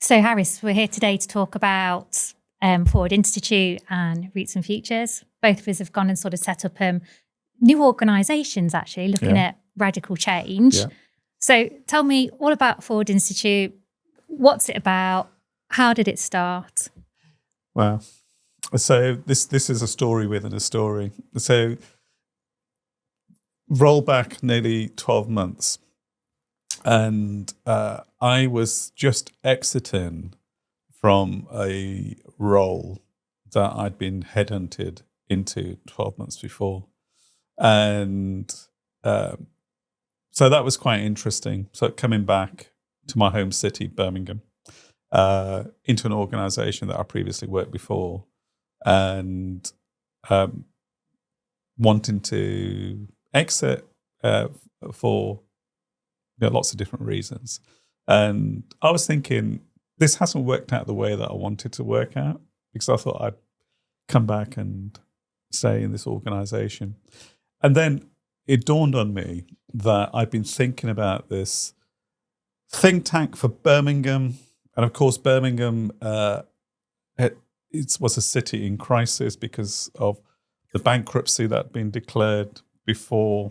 So, Harris, we're here today to talk about Forward Institute and Roots and Futures. Both of us have gone and sort of set up new organisations, actually, looking at radical change. Yeah. So tell me all about Forward Institute. What's it about? How did it start? Wow. So this is a story within a story. So roll back nearly 12 months. And I was just exiting from a role that I'd been headhunted into 12 months before. And so that was quite interesting. So coming back to my home city, Birmingham, into an organisation that I previously worked before, and wanting to exit for lots of different reasons. And I was thinking, this hasn't worked out the way that I wanted to work out, because I thought I'd come back and stay in this organisation. And then it dawned on me that I'd been thinking about this think tank for Birmingham. And of course, Birmingham it was a city in crisis because of the bankruptcy that had been declared before,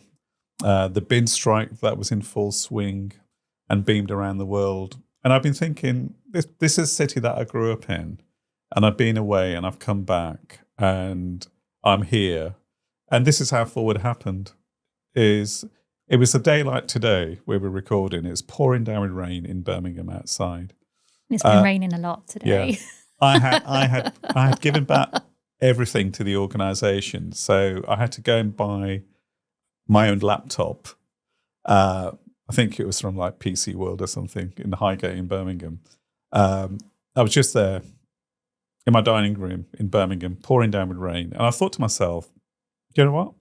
the bin strike that was in full swing and beamed around the world. And I've been thinking, this is a city that I grew up in, and I've been away and I've come back and I'm here. And this is how Forward happened. It was a day like today where we're recording. It's pouring down with rain in Birmingham outside. It's been raining a lot today. Yeah. I had given back everything to the organisation, so I had to go and buy my own laptop. I think it was from like PC World or something in the Highgate in Birmingham. I was just there in my dining room in Birmingham, pouring down with rain, and I thought to myself, you know what?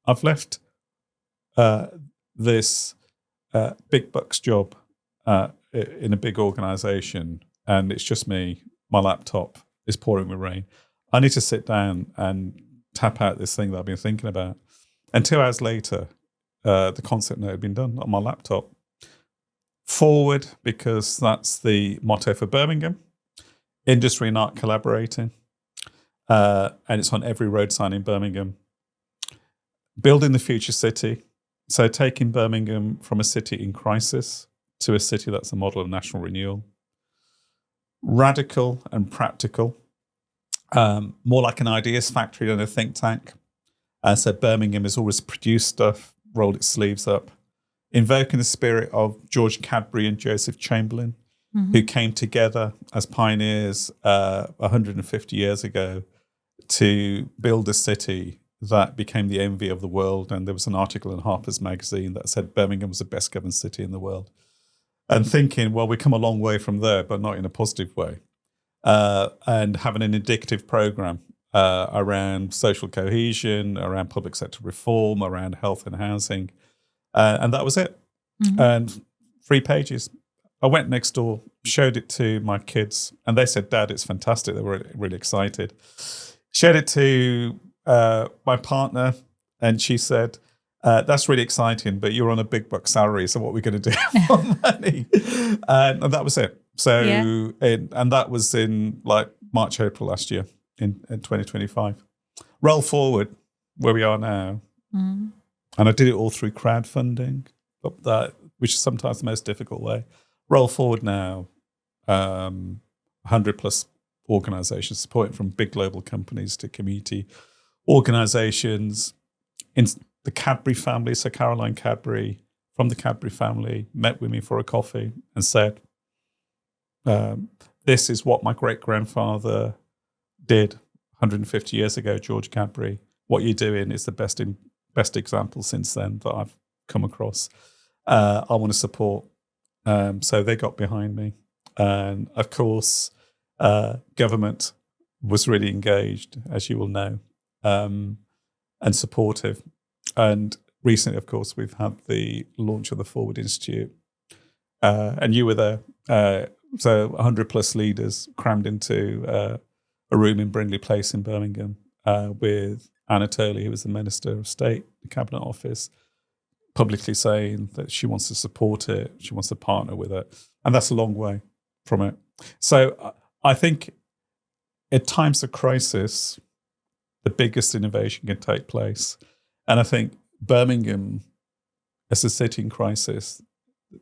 I've left this big bucks job in a big organisation, and it's just me. My laptop is pouring with rain. I need to sit down and tap out this thing that I've been thinking about. And 2 hours later, the concept note had been done on my laptop. Forward, because that's the motto for Birmingham. Industry and art collaborating. And it's on every road sign in Birmingham. Building the future city. So taking Birmingham from a city in crisis to a city that's a model of national renewal. Radical and practical. More like an ideas factory than a think tank. So Birmingham has always produced stuff, rolled its sleeves up, invoking the spirit of George Cadbury and Joseph Chamberlain, who came together as pioneers 150 years ago to build a city that became the envy of the world. And there was an article in Harper's Magazine that said Birmingham was the best governed city in the world. And thinking, well, we come a long way from there, but not in a positive way. And having an indicative programme around social cohesion, around public sector reform, around health and housing. And that was it. And 3 pages. I went next door, showed it to my kids, and they said, Dad, it's fantastic. They were really excited. Showed it to my partner, and she said, that's really exciting, but you're on a big buck salary, so what are we going to do for money? And that was it. So, and that was in like March, April last year in 2025. Roll forward where we are now. And I did it all through crowdfunding, which is sometimes the most difficult way. Roll forward now, 100 plus organizations supporting from big global companies to community organizations. In the Cadbury family, so Caroline Cadbury from the Cadbury family met with me for a coffee and said, this is what my great-grandfather did 150 years ago, George Cadbury. What you're doing is the best example since then that I've come across. I want to support. So they got behind me. And of course, government was really engaged, as you will know, and supportive. And recently, of course, we've had the launch of the Forward Institute. And you were there. So 100 plus leaders crammed into a room in Brindley Place in Birmingham with Anatoly, who was the Minister of State, the Cabinet Office, publicly saying that she wants to support it, she wants to partner with it. And that's a long way from it. So I think at times of crisis, the biggest innovation can take place. And I think Birmingham, as a city in crisis,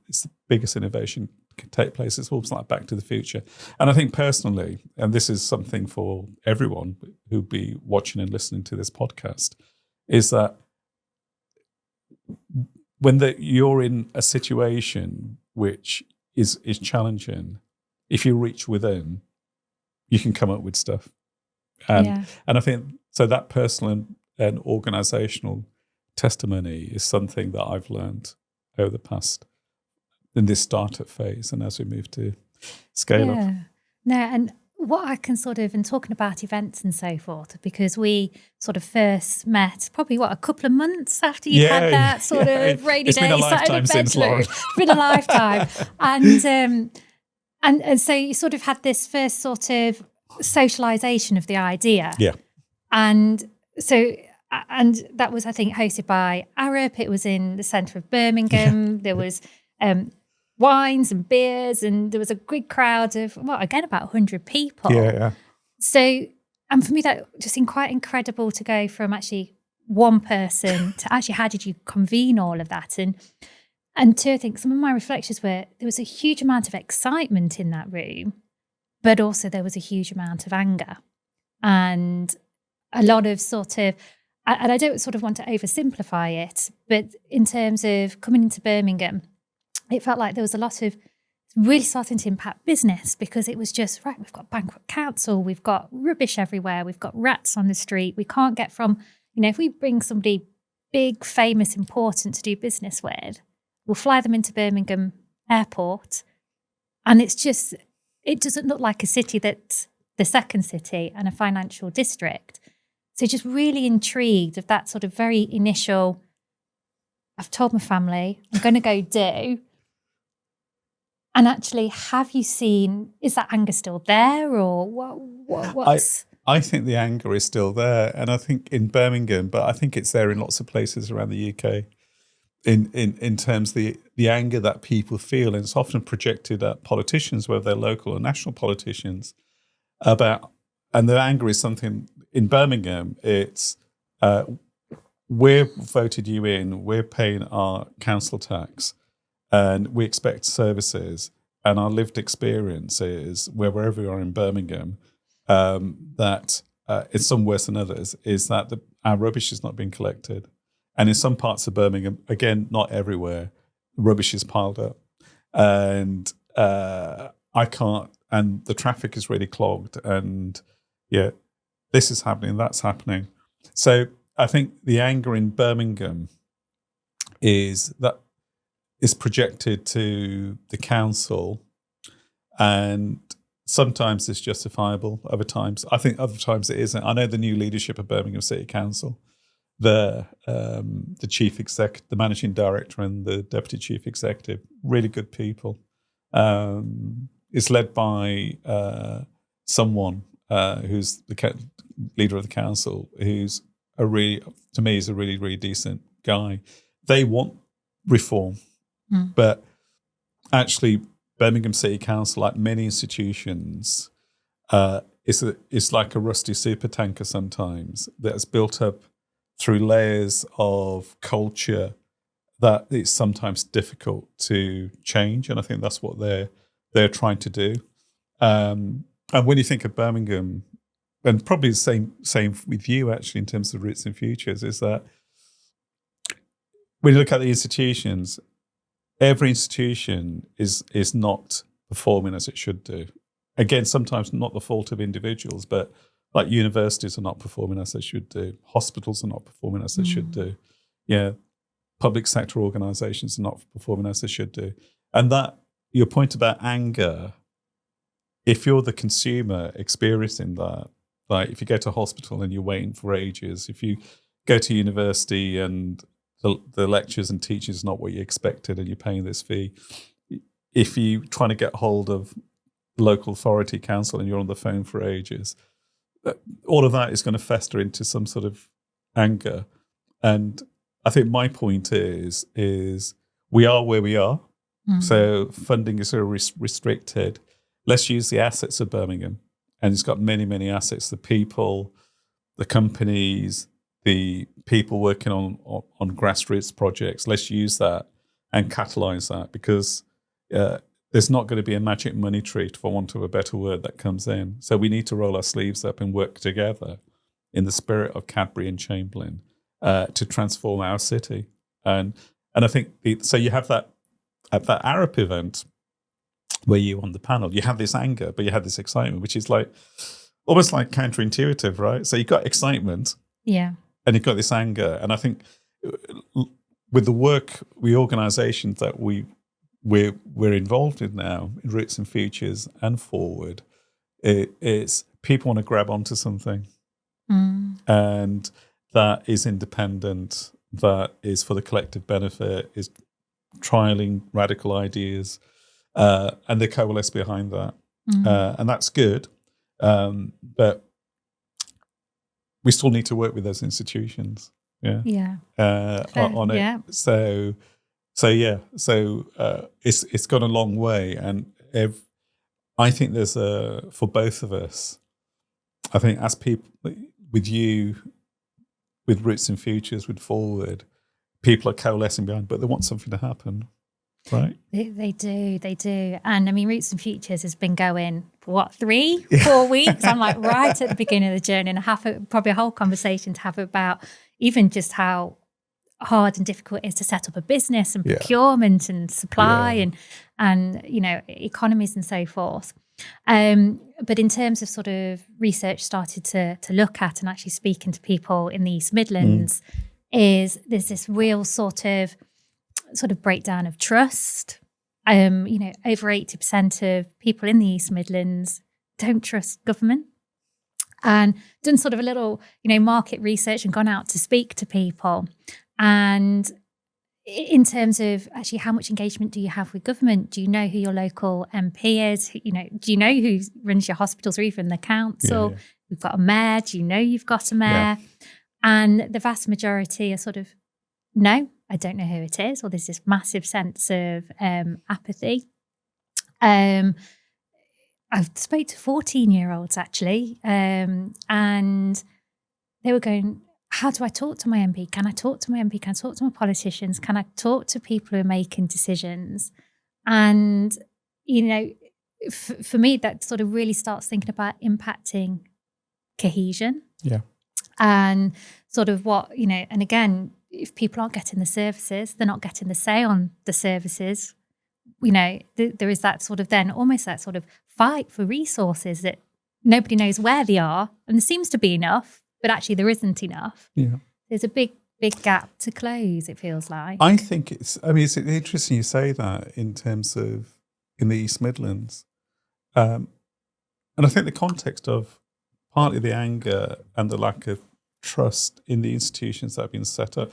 it's the biggest innovation can take place. It's almost like Back to the Future. And I think personally, and this is something for everyone who'll be watching and listening to this podcast, is that when you're in a situation which is challenging, if you reach within, you can come up with stuff. And I think so that personal and organizational testimony is something that I've learned over the past in this startup phase and as we move to scale up. No, and what I can sort of, and talking about events and so forth, because we sort of first met probably a couple of months after you had that sort of rainy it's day. Been a lifetime since, Lauren. It's been a lifetime. And so you sort of had this first sort of socialization of the idea. Yeah. And so, and that was, I think, hosted by Arup. It was in the centre of Birmingham. There was wines and beers, and there was a good crowd of, again, about 100 people. Yeah. So, and for me, that just seemed quite incredible to go from actually one person to actually, how did you convene all of that? And two, I think some of my reflections were there was a huge amount of excitement in that room, but also there was a huge amount of anger and a lot of sort of, and I don't sort of want to oversimplify it, but in terms of coming into Birmingham, it felt like there was a lot of really starting to impact business because it was just, right, we've got bankrupt council, we've got rubbish everywhere, we've got rats on the street. We can't get from, if we bring somebody big, famous, important to do business with, we'll fly them into Birmingham Airport. And it's just, it doesn't look like a city that's the second city and a financial district. So just really intrigued of that sort of very initial, I've told my family, I'm going to go do. And actually, have you seen, is that anger still there or what's? I think the anger is still there. And I think in Birmingham, but I think it's there in lots of places around the UK in terms of the anger that people feel. And it's often projected at politicians, whether they're local or national politicians, about, and the anger is something in Birmingham, it's we're voted you in, we're paying our council tax, and we expect services, and our lived experience is wherever we are in Birmingham, that it's some worse than others, is that our rubbish is not being collected. And in some parts of Birmingham, again, not everywhere, rubbish is piled up. And I can't, and the traffic is really clogged. And yeah, this is happening, that's happening. So I think the anger in Birmingham is projected to the council, and sometimes it's justifiable. Other times it isn't. I know the new leadership of Birmingham City Council, the chief exec, the managing director, and the deputy chief executive, really good people. It's led by someone who's the leader of the council, who's to me, is a really, really decent guy. They want reform. But actually, Birmingham City Council, like many institutions, is like a rusty supertanker sometimes that's built up through layers of culture that it's sometimes difficult to change. And I think that's what they're trying to do. And when you think of Birmingham, and probably the same with you actually in terms of roots and futures, is that when you look at the institutions, every institution is not performing as it should do. Again, sometimes not the fault of individuals, but like universities are not performing as they should do. Hospitals are not performing as they should do. Yeah, public sector organisations are not performing as they should do. And that, your point about anger, if you're the consumer experiencing that, like if you go to a hospital and you're waiting for ages, if you go to university and the lectures and teachers not what you expected and you're paying this fee, if you're trying to get hold of local authority council and you're on the phone for ages, all of that is going to fester into some sort of anger. And I think my point is we are where we are. So funding is so restricted. let's use the assets of Birmingham. And it's got many, many assets, the people, the companies, the people working on grassroots projects. Let's use that and catalyze that, because there's not going to be a magic money tree, for want of a better word, that comes in. So we need to roll our sleeves up and work together in the spirit of Cadbury and Chamberlain to transform our city. And I think, so you have that, at that Arab event where you on the panel, you have this anger, but you have this excitement, which is like almost like counterintuitive, right? So you've got excitement, yeah, and you've got this anger. And I think with the work, the organisations that we're involved in now, in Roots and Futures and Forward, it's people want to grab onto something, and that is independent, that is for the collective benefit, is trialing radical ideas, and they coalesce behind that, and that's good. But we still need to work with those institutions, on it. Yeah. So it's gone a long way, and I think there's for both of us. I think as people, with you, with Roots and Futures, with Forward, people are coalescing behind, but they want something to happen, right? They do. And I mean, Roots and Futures has been going for what, 3-4 weeks? I'm like right at the beginning of the journey, and I have probably a whole conversation to have about even just how hard and difficult it is to set up a business, and procurement and supply and economies and so forth. But in terms of sort of research started to look at and actually speaking to people in the East Midlands, there's this real sort of breakdown of trust. Over 80% of people in the East Midlands don't trust government. And done sort of a little, market research and gone out to speak to people. And in terms of actually how much engagement do you have with government? Do you know who your local MP is? Do you know who runs your hospitals or even the council? Yeah. We've got a mayor. Do you know you've got a mayor? Yeah. And the vast majority are sort of, no, I don't know who it is. Or there's this massive sense of apathy. I've spoke to 14-year-olds actually, and they were going, how do I talk to my MP? Can I talk to my MP? Can I talk to my politicians? Can I talk to people who are making decisions? And, for me, that sort of really starts thinking about impacting cohesion. Yeah. And sort of what, and again, if people aren't getting the services, they're not getting the say on the services. There is that sort of then almost that sort of fight for resources that nobody knows where they are. And there seems to be enough, but actually there isn't enough. Yeah. There's a big gap to close, it feels like. I think it's interesting you say that in terms of in the East Midlands. And I think the context of partly the anger and the lack of trust in the institutions that have been set up,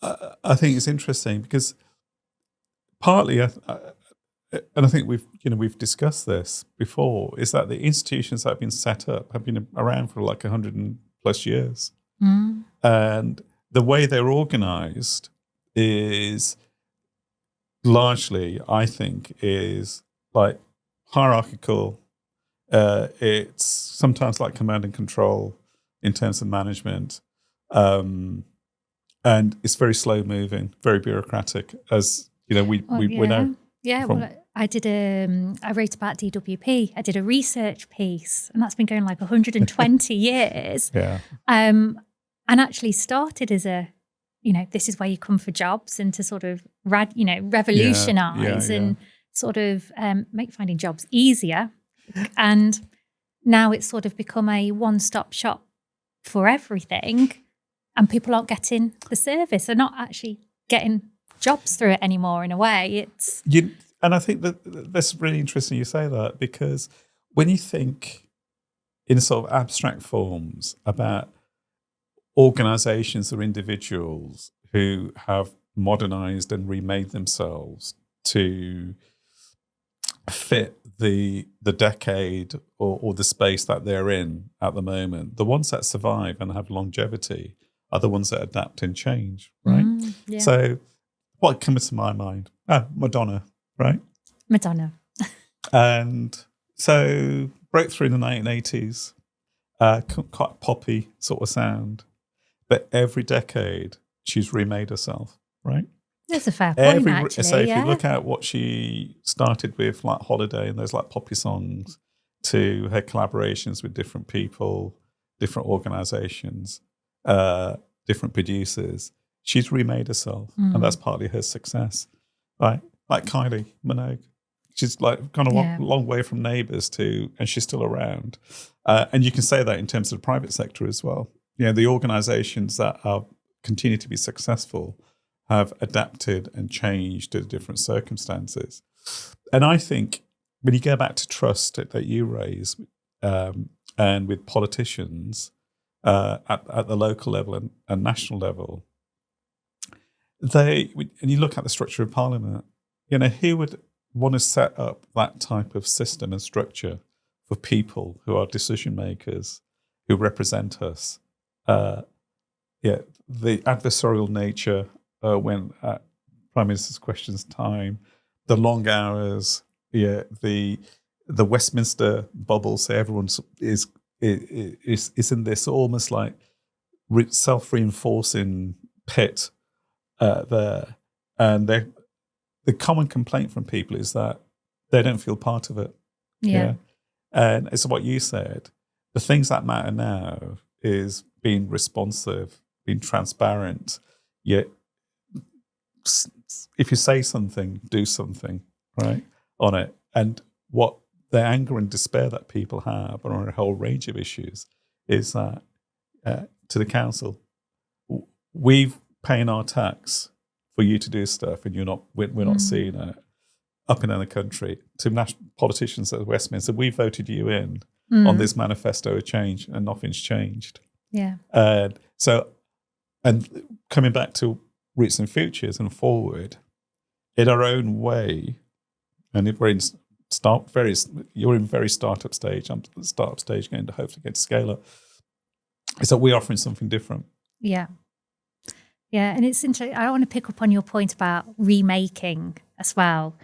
I think it's interesting because partly, and I think we've discussed this before, is that the institutions that have been set up have been around for like 100+ years. And the way they're organised is largely, I think, is like hierarchical. It's sometimes like command and control in terms of management. And it's very slow moving, very bureaucratic, as we know. Yeah, I wrote about DWP. I did a research piece, and that's been going like 120 years. Yeah. And actually started as a, this is where you come for jobs, and to sort of, revolutionise and sort of make finding jobs easier. And now it's sort of become a one-stop shop for everything, and people aren't getting the service. They're not actually getting jobs through it anymore. In a way, and I think that's really interesting you say that, because when you think in sort of abstract forms about organisations or individuals who have modernised and remade themselves to fit the decade or the space that they're in at the moment, the ones that survive and have longevity are the ones that adapt and change, right? Yeah. So what comes to my mind? Madonna, right? Madonna. And So broke through in the 1980s, quite poppy sort of sound. But every decade, she's remade herself, right? That's a fair point, So actually. if you Yeah. look at what she started with, like Holiday and those like poppy songs, to her collaborations with different people, different organizations, different producers, she's remade herself. And that's partly her success, right? Like Kylie Minogue. She's like gone a long way from Neighbours and she's still around. And you can say that in terms of the private sector as well. You know, the organizations that continue to be successful have adapted and changed to different circumstances. And I think when you go back to trust that you raise, and with politicians at the local level and national level, and you look at the structure of Parliament, you know, who would want to set up that type of system and structure for people who are decision makers, who represent us? The adversarial nature when at Prime Minister's Questions time, the long hours, the Westminster bubble, so everyone is in this almost like self-reinforcing pit there, and the common complaint from people is that they don't feel part of it. Yeah. And it's what you said. The things that matter now is being responsive, being transparent, yet if you say something, do something, right, on it. And what the anger and despair that people have on a whole range of issues is that to the council, we've paying our tax for you to do stuff, and we're not seeing it up and down the country. To national politicians at Westminster, we voted you in on this manifesto of change, and nothing's changed. Yeah. And coming back to Roots and Futures and Forward, in our own way, and if we're in you're in very startup stage. I'm startup stage, going to hopefully get to scale up. Is that we're offering something different? Yeah. Yeah, and it's interesting. I want to pick up on your point about remaking as well.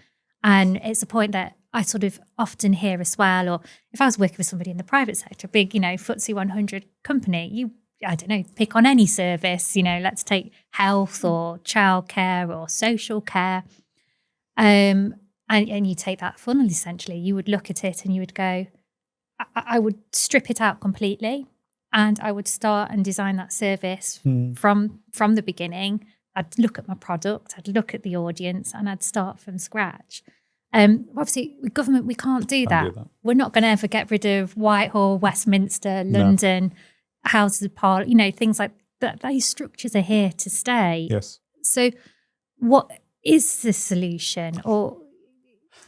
And it's a point that I sort of often hear as well, or if I was working with somebody in the private sector, big, FTSE 100 company, I don't know, pick on any service, let's take health or childcare or social care. And you take that funnel, essentially, you would look at it and you would go, I would strip it out completely. And I would start and design that service from the beginning. I'd look at my product, I'd look at the audience, and I'd start from scratch. Obviously, with government, we can't do that. We're not going to ever get rid of Whitehall, Westminster, London, Houses of Parliament, things like that. These structures are here to stay. Yes. So what is the solution? Or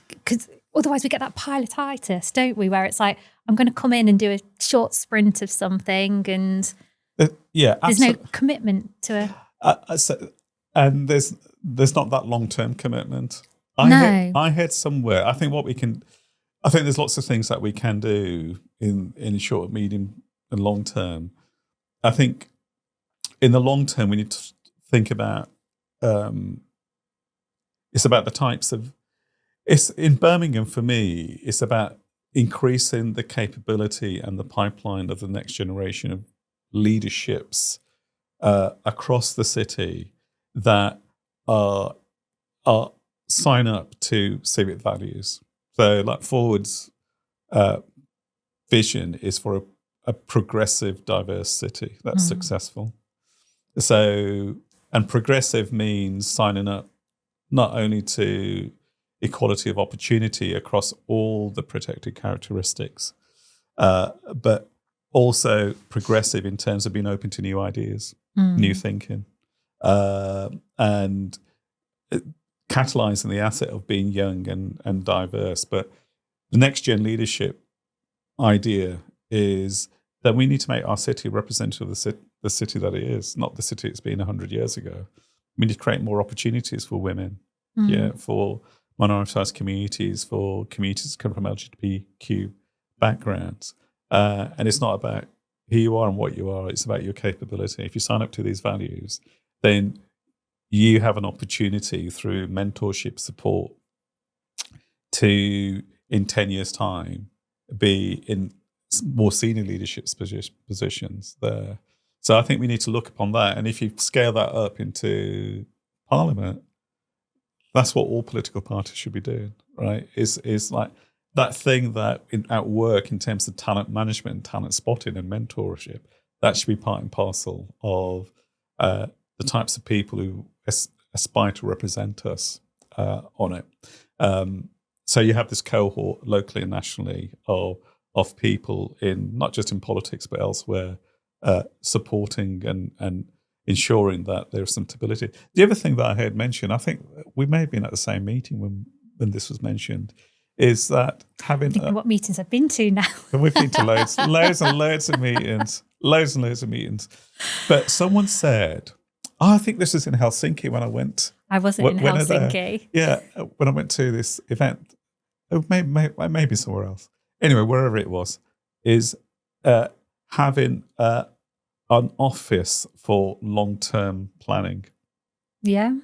because otherwise we get that pilotitis, don't we, where it's like, I'm going to come in and do a short sprint of something, and there's no commitment to it. And there's not that long-term commitment. I heard somewhere, I think there's lots of things that we can do in short, medium, and long term. I think in the long term, we need to think about, it's about the types of, it's in Birmingham for me, it's about increasing the capability and the pipeline of the next generation of leaderships across the city that are sign up to civic values. So, like Forward's vision is for a progressive, diverse city that's successful. So, and progressive means signing up not only to equality of opportunity across all the protected characteristics, but also progressive in terms of being open to new ideas, new thinking, and catalyzing the asset of being young and diverse. But the next gen leadership idea is that we need to make our city representative of the city that it is, not the city it's been 100 years ago. We need to create more opportunities for women, for minoritized communities, for communities that come from LGBTQ backgrounds. And it's not about who you are and what you are, it's about your capability. If you sign up to these values, then you have an opportunity through mentorship support to, in 10 years' time, be in more senior leadership positions there. So I think we need to look upon that. And if you scale that up into Parliament, that's what all political parties should be doing, right? Is like that thing that at work in terms of talent management and talent spotting and mentorship, that should be part and parcel of the types of people who aspire to represent us on it. So you have this cohort locally and nationally of people in not just in politics but elsewhere, supporting and ensuring that there's some stability. The other thing that I heard mentioned, I think we may have been at the same meeting when this was mentioned, is that having what meetings I've been to now. We've been to loads and loads of meetings, loads and loads of meetings. But someone said, I think this was in Helsinki when I went. I wasn't in Helsinki. When I went to this event, maybe somewhere else. Anyway, wherever it was, is having an office for long-term planning. Yeah.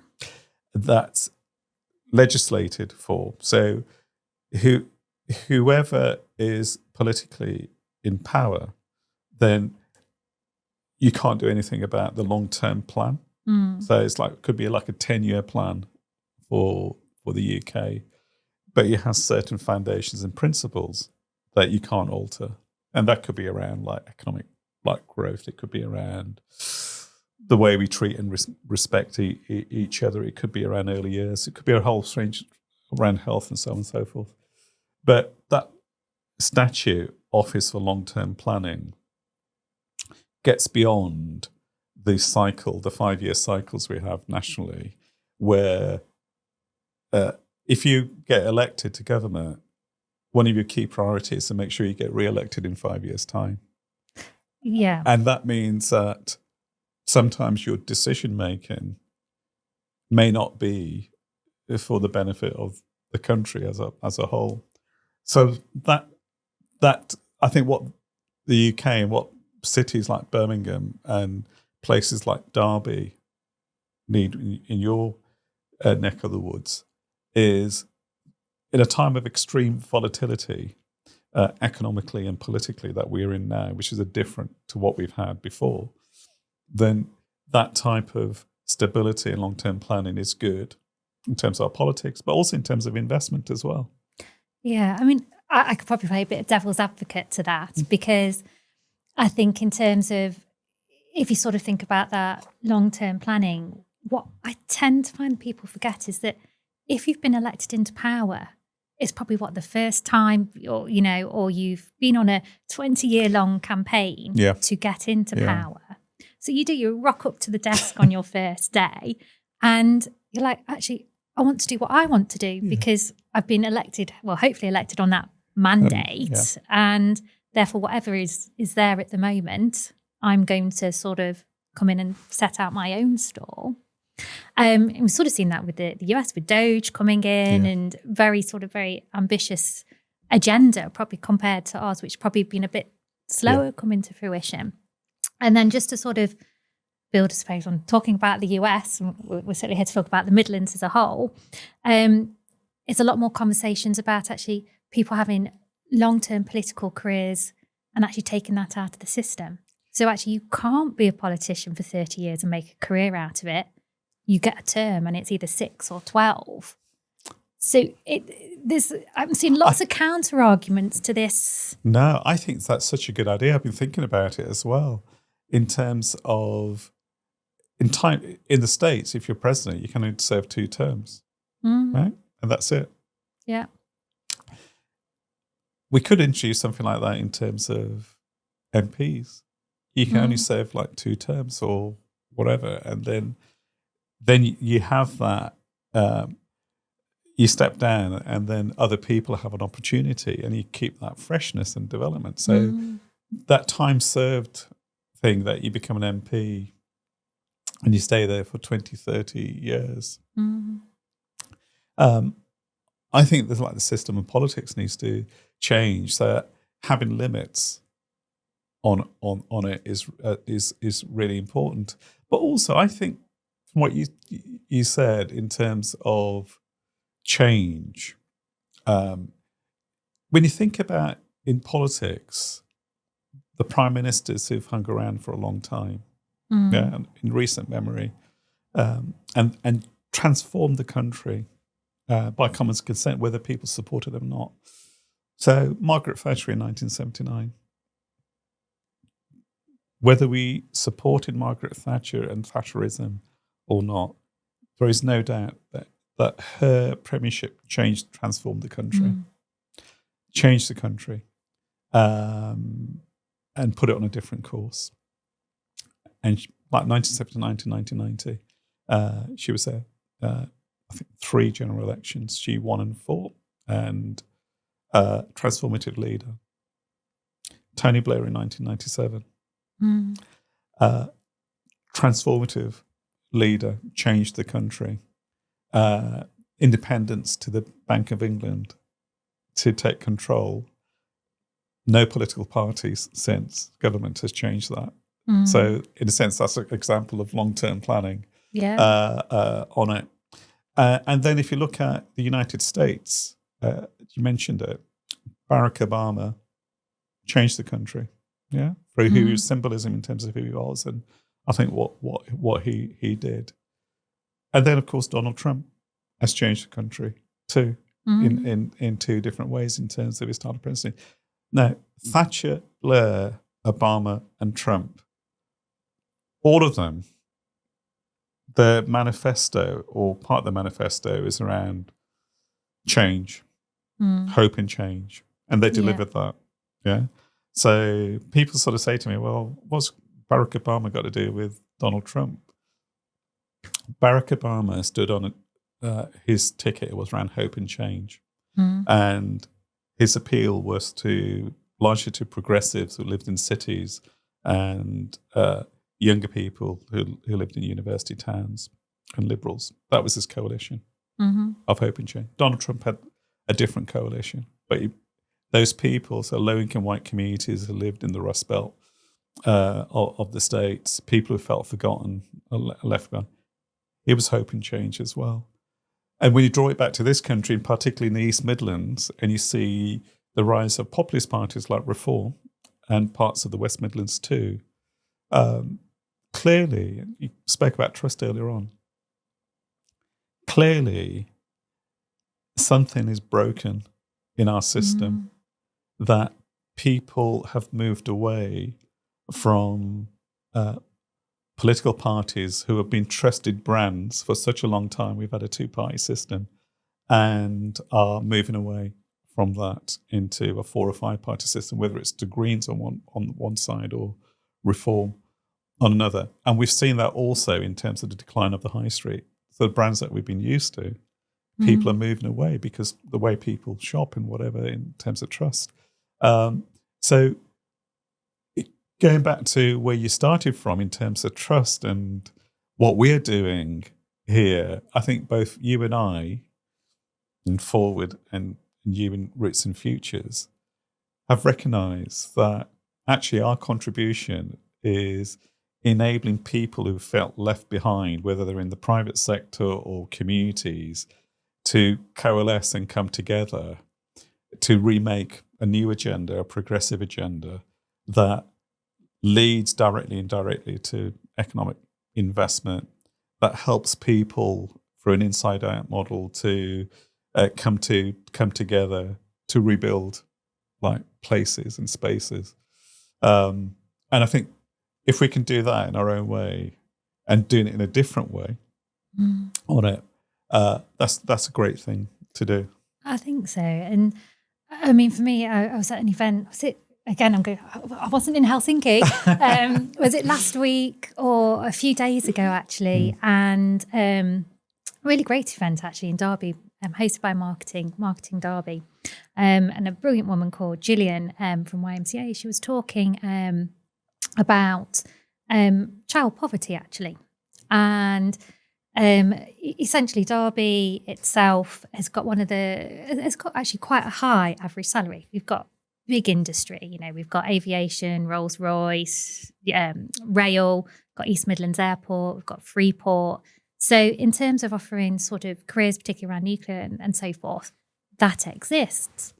That's legislated for. So whoever is politically in power, then you can't do anything about the long-term plan. So it's could be like a 10-year plan for the UK, but it has certain foundations and principles that you can't alter. And that could be around economic growth. It could be around the way we treat and respect each other. It could be around early years. It could be a whole range around health and so on and so forth. But that statute, Office for Long-Term Planning, gets beyond the 5-year cycles we have nationally, where if you get elected to government, one of your key priorities is to make sure you get re-elected in 5 years' time. Yeah. And that means that sometimes your decision-making may not be for the benefit of the country as a whole. So that I think what the UK and what cities like Birmingham and places like Derby need in your neck of the woods is, in a time of extreme volatility, economically and politically, that we're in now, which is different to what we've had before, then that type of stability and long-term planning is good in terms of our politics, but also in terms of investment as well. Yeah, I mean, I could probably play a bit of devil's advocate to that, because I think in terms of, if you sort of think about that long-term planning, what I tend to find people forget is that if you've been elected into power, it's probably the first time, or you've been on a 20-year-long campaign to get into power. So you rock up to the desk on your first day and you're like, actually, I want to do what I want to do because I've been elected, hopefully elected on that mandate. And therefore, whatever is there at the moment, I'm going to sort of come in and set out my own stall. And we've sort of seen that with the US, with Doge coming in and very ambitious agenda, probably compared to ours, which probably been a bit slower coming to fruition. And then just to sort of build, I suppose, on talking about the US, and we're certainly here to talk about the Midlands as a whole, it's a lot more conversations about actually people having long-term political careers and actually taking that out of the system. So actually you can't be a politician for 30 years and make a career out of it. You get a term and it's either 6 or 12. So I'm seeing lots of counter arguments to this. No, I think that's such a good idea. I've been thinking about it as well, in terms of in the States, if you're president, you can only serve 2 terms, right? And that's it. Yeah. We could introduce something like that in terms of MPs. You can only serve 2 terms or whatever, and then you have that. You step down, and then other people have an opportunity, and you keep that freshness and development. So that time served thing, that you become an MP and you stay there for 20, 30 years. I think there's the system of politics needs to change, so that having limits on it is really important. But also, I think from what you said in terms of change, when you think about in politics, the prime ministers who've hung around for a long time, and in recent memory, and transformed the country by common consent, whether people supported them or not. So Margaret Thatcher in 1979, whether we supported Margaret Thatcher and Thatcherism or not, there is no doubt that her premiership transformed the country, changed the country, and put it on a different course. And like 1979 to 1990, she was there, I think 3 general elections. She won and fought, and transformative leader. Tony Blair in 1997. Transformative leader, changed the country. Independence to the Bank of England to take control. No political parties since. Government has changed that. So in a sense, that's an example of long-term planning on it. And then if you look at the United States, you mentioned it, Barack Obama changed the country, through his symbolism in terms of who he was, and I think what he did. And then, of course, Donald Trump has changed the country too, in 2 different ways in terms of his style of presidency. Now, Thatcher, Blair, Obama, and Trump, all of them, their manifesto or part of the manifesto is around change, hope and change, and they delivered that. Yeah. So people sort of say to me, well, what's Barack Obama got to do with Donald Trump? Barack Obama stood on his ticket was around hope and change. And his appeal was largely to progressives who lived in cities and younger people who lived in university towns and liberals. That was his coalition of hope and change. Donald Trump had a different coalition, but those people, so low-income white communities who lived in the Rust Belt of the States, people who felt forgotten, left behind, it was hope and change as well. And when you draw it back to this country, and particularly in the East Midlands, and you see the rise of populist parties like Reform and parts of the West Midlands too, clearly, you spoke about trust earlier on, clearly something is broken in our system, that people have moved away from political parties who have been trusted brands for such a long time. We've had a 2-party system and are moving away from that into a 4 or 5-party system, whether it's the Greens on one side or Reform on another. And we've seen that also in terms of the decline of the high street. So the brands that we've been used to, people are moving away because the way people shop and whatever in terms of trust. So going back to where you started from in terms of trust and what we're doing here, I think both you and I in Forward and you in Roots and Futures have recognised that actually our contribution is enabling people who felt left behind, whether they're in the private sector or communities, to coalesce and come together to remake a new agenda, a progressive agenda that leads directly and indirectly to economic investment, that helps people through an inside-out model to come together to rebuild like places and spaces. And I think if we can do that in our own way and doing it in a different way on it, that's a great thing to do. I think so. And I mean, for me, I was at an event. Was it, again, I wasn't in Helsinki. Was it last week or a few days ago, actually? And really great event, actually, in Derby, hosted by Marketing Derby. And a brilliant woman called Gillian from YMCA. She was talking about child poverty, actually. And essentially, Derby itself has got actually quite a high average salary. We've got big industry, we've got aviation, Rolls-Royce, rail, got East Midlands Airport, we've got Freeport. So in terms of offering sort of careers, particularly around nuclear and so forth, that exists.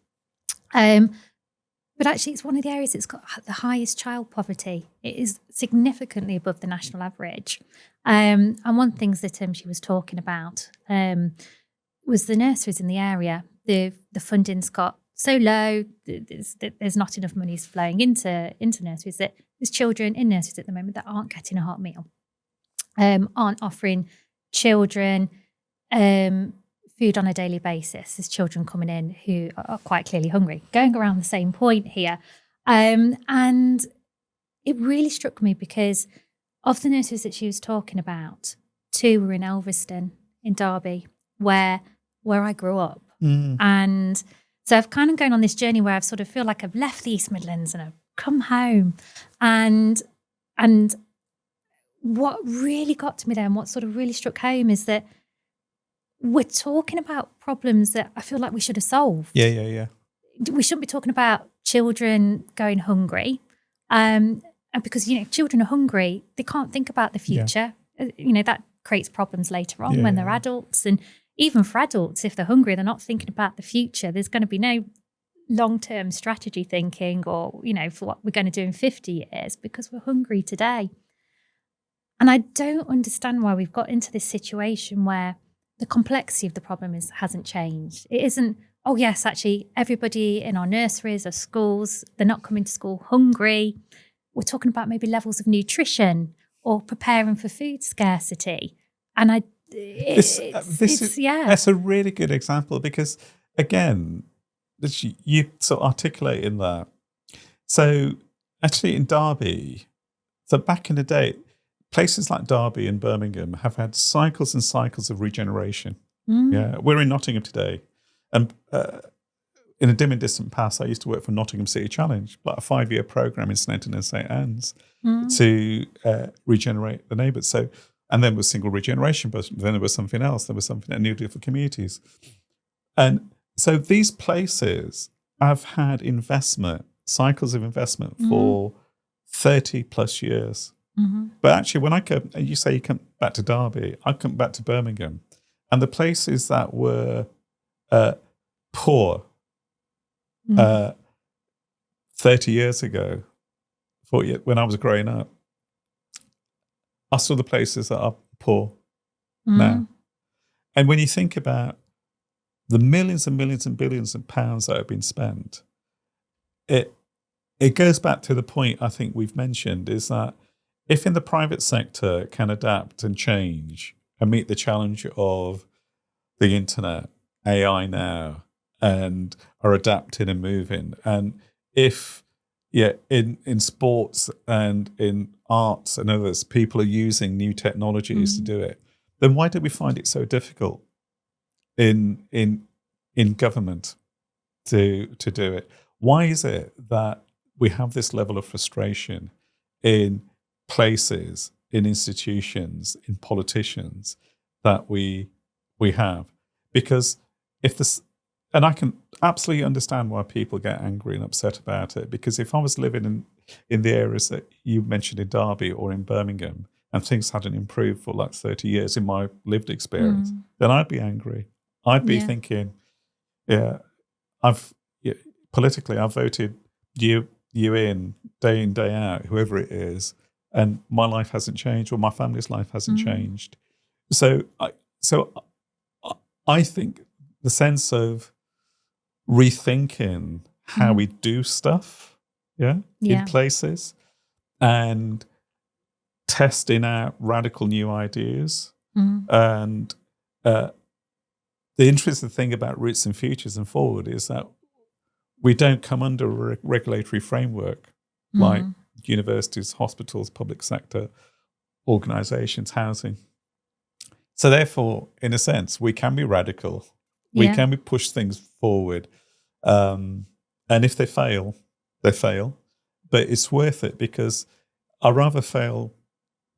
But But actually, it's one of the areas that's got the highest child poverty. It is significantly above the national average. And one of the things that she was talking about was the nurseries in the area. The funding's got so low, there's not enough money flowing into nurseries, that there's children in nurseries at the moment that aren't getting a hot meal, aren't offering children food on a daily basis. There's children coming in who are quite clearly hungry, going around the same point here. And it really struck me because of the nurseries that she was talking about, 2 were in Elverston in Derby, where I grew up. And so I've kind of gone on this journey where I've sort of feel like I've left the East Midlands and I've come home. And what really got to me there and what sort of really struck home is that we're talking about problems that I feel like we should have solved. Yeah. We shouldn't be talking about children going hungry. And because, children are hungry, they can't think about the future. Yeah. That creates problems later on when they're adults. And even for adults, if they're hungry, they're not thinking about the future. There's going to be no long-term strategy thinking or, for what we're going to do in 50 years because we're hungry today. And I don't understand why we've got into this situation where the complexity of the problem hasn't changed. It isn't, oh yes, actually everybody in our nurseries or schools, they're not coming to school hungry. We're talking about maybe levels of nutrition or preparing for food scarcity. And that's a really good example because, again, you sort of articulate in that. So actually in Derby, so back in the day, places like Derby and Birmingham have had cycles and cycles of regeneration. Yeah, we're in Nottingham today. And in a dim and distant past, I used to work for Nottingham City Challenge, like a 5-year program in Sneinton and St Anne's to regenerate the neighbours. So, and then was single regeneration, but then there was something else. There was something at New Deal for Communities. And so these places have had cycles of investment for 30 plus years. But actually, when you say you come back to Derby, I come back to Birmingham, and the places that were poor 30 years ago, 40, when I was growing up, are still the places that are poor now. And when you think about the millions and millions and billions of pounds that have been spent, it goes back to the point I think we've mentioned, is that if in the private sector can adapt and change and meet the challenge of the internet, AI now, and are adapting and moving, and if in sports and in arts and others, people are using new technologies to do it, then why do we find it so difficult in government to do it? Why is it that we have this level of frustration in places, in institutions, in politicians that we have? Because and I can absolutely understand why people get angry and upset about it, because if I was living in the areas that you mentioned in Derby or in Birmingham and things hadn't improved for like 30 years in my lived experience, then I'd be angry. I'd be thinking, politically I've voted you in, day out, whoever it is, and my life hasn't changed or my family's life hasn't changed. So I think the sense of rethinking how we do stuff, in places, and testing out radical new ideas. And the interesting thing about Roots and Futures and Forward is that we don't come under a regulatory framework like universities, hospitals, public sector, organisations, housing. So therefore, in a sense, we can be radical. We can push things forward. And if they fail, they fail. But it's worth it, because I'd rather fail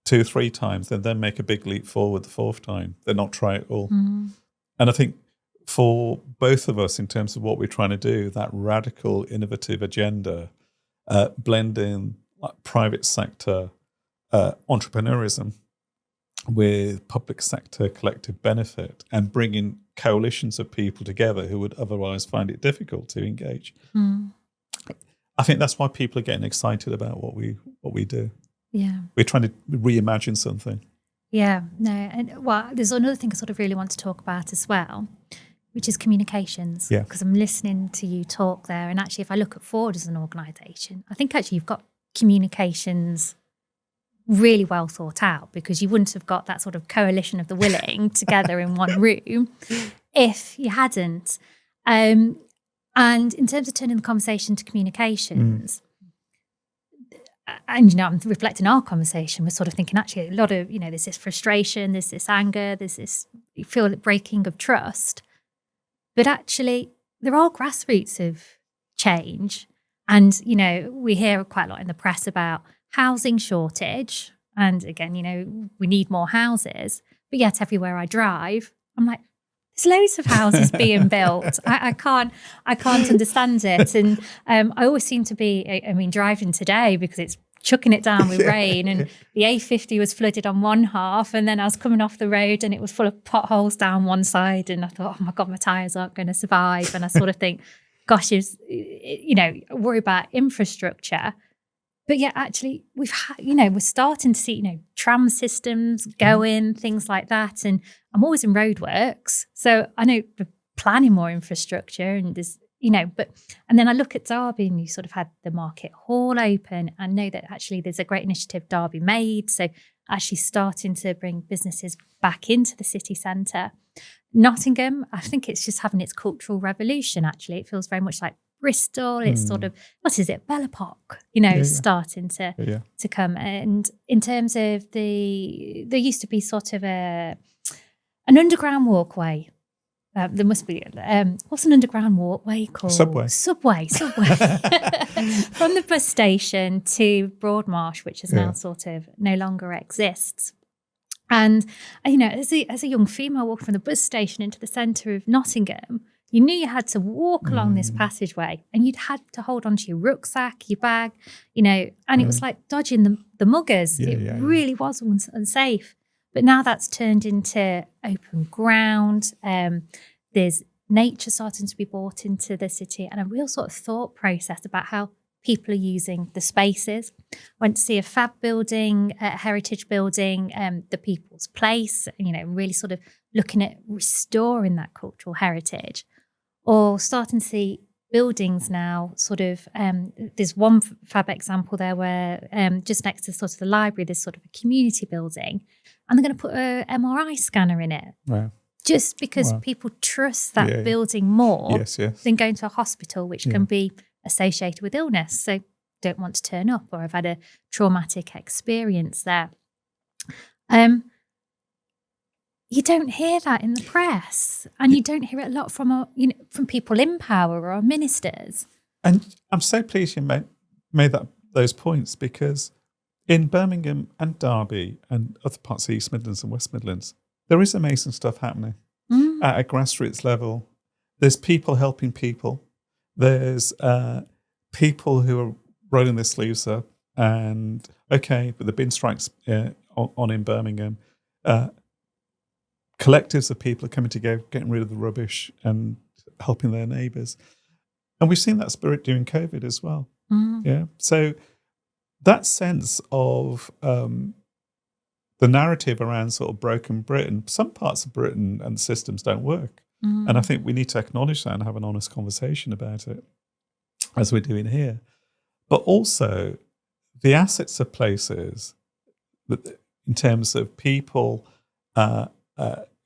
2 or 3 times than then make a big leap forward the 4th time, than not try it all. And I think for both of us, in terms of what we're trying to do, that radical, innovative agenda, blending private sector entrepreneurism with public sector collective benefit, and bringing coalitions of people together who would otherwise find it difficult to engage. I think that's why people are getting excited about what we do. Yeah. We're trying to reimagine something. Yeah, no, and well, there's another thing I sort of really want to talk about as well, which is communications. Yeah. Because I'm listening to you talk there, and actually, if I look at Ford as an organisation, I think actually you've got communications really well thought out, because you wouldn't have got that sort of coalition of the willing together in one room if you hadn't. And in terms of turning the conversation to communications. And, I'm reflecting our conversation. We're sort of thinking, actually, a lot of, there's this frustration, there's this anger, there's this, you feel the breaking of trust. But actually, there are grassroots of change. And, we hear quite a lot in the press about housing shortage. And again, we need more houses. But yet, everywhere I drive, I'm like, there's loads of houses being built. I can't understand it. And I always seem to be, driving today because it's chucking it down with rain, and the A50 was flooded on one half, and then I was coming off the road and it was full of potholes down one side, and I thought, oh my God, my tyres aren't going to survive. And I sort of think, gosh, worry about infrastructure. But yeah, actually, we're starting to see, tram systems going, things like that. And I'm always in roadworks, so I know we're planning more infrastructure, and there's, and then I look at Derby, and you sort of had the Market Hall open. I know that actually there's a great initiative, Derby Made, so actually starting to bring businesses back into the city centre. Nottingham, I think it's just having its cultural revolution, actually. It feels very much like Bristol. It's sort of, what is it, Belle Epoque, starting to come. And in terms of there used to be sort of an underground walkway. There must be, what's an underground walkway called? Subway. From the bus station to Broadmarsh, which is now sort of no longer exists. And, as a young female walking from the bus station into the centre of Nottingham, you knew you had to walk along this passageway, and you'd had to hold onto your rucksack, your bag, and it was like dodging the muggers. It really was unsafe. But now that's turned into open ground. There's nature starting to be brought into the city, and a real sort of thought process about how people are using the spaces. Went to see a fab building, a heritage building, the People's Place, really sort of looking at restoring that cultural heritage. Or starting to see buildings now sort of, there's one fab example there where just next to sort of the library, there's sort of a community building, and they're going to put a MRI scanner in it. Wow. Just because people trust that building more than going to a hospital, which can be associated with illness. So don't want to turn up, or I've had a traumatic experience there. You don't hear that in the press, and you don't hear it a lot from from people in power or our ministers. And I'm so pleased you made those points, because in Birmingham and Derby and other parts of East Midlands and West Midlands, there is amazing stuff happening at a grassroots level. There's people helping people. There's people who are rolling their sleeves up, and but the bin strikes on in Birmingham. Collectives of people are coming together, getting rid of the rubbish and helping their neighbours. And we've seen that spirit during COVID as well. Yeah. So that sense of the narrative around sort of broken Britain, some parts of Britain and systems don't work. And I think we need to acknowledge that and have an honest conversation about it, as we're doing here. But also the assets of places, in terms of people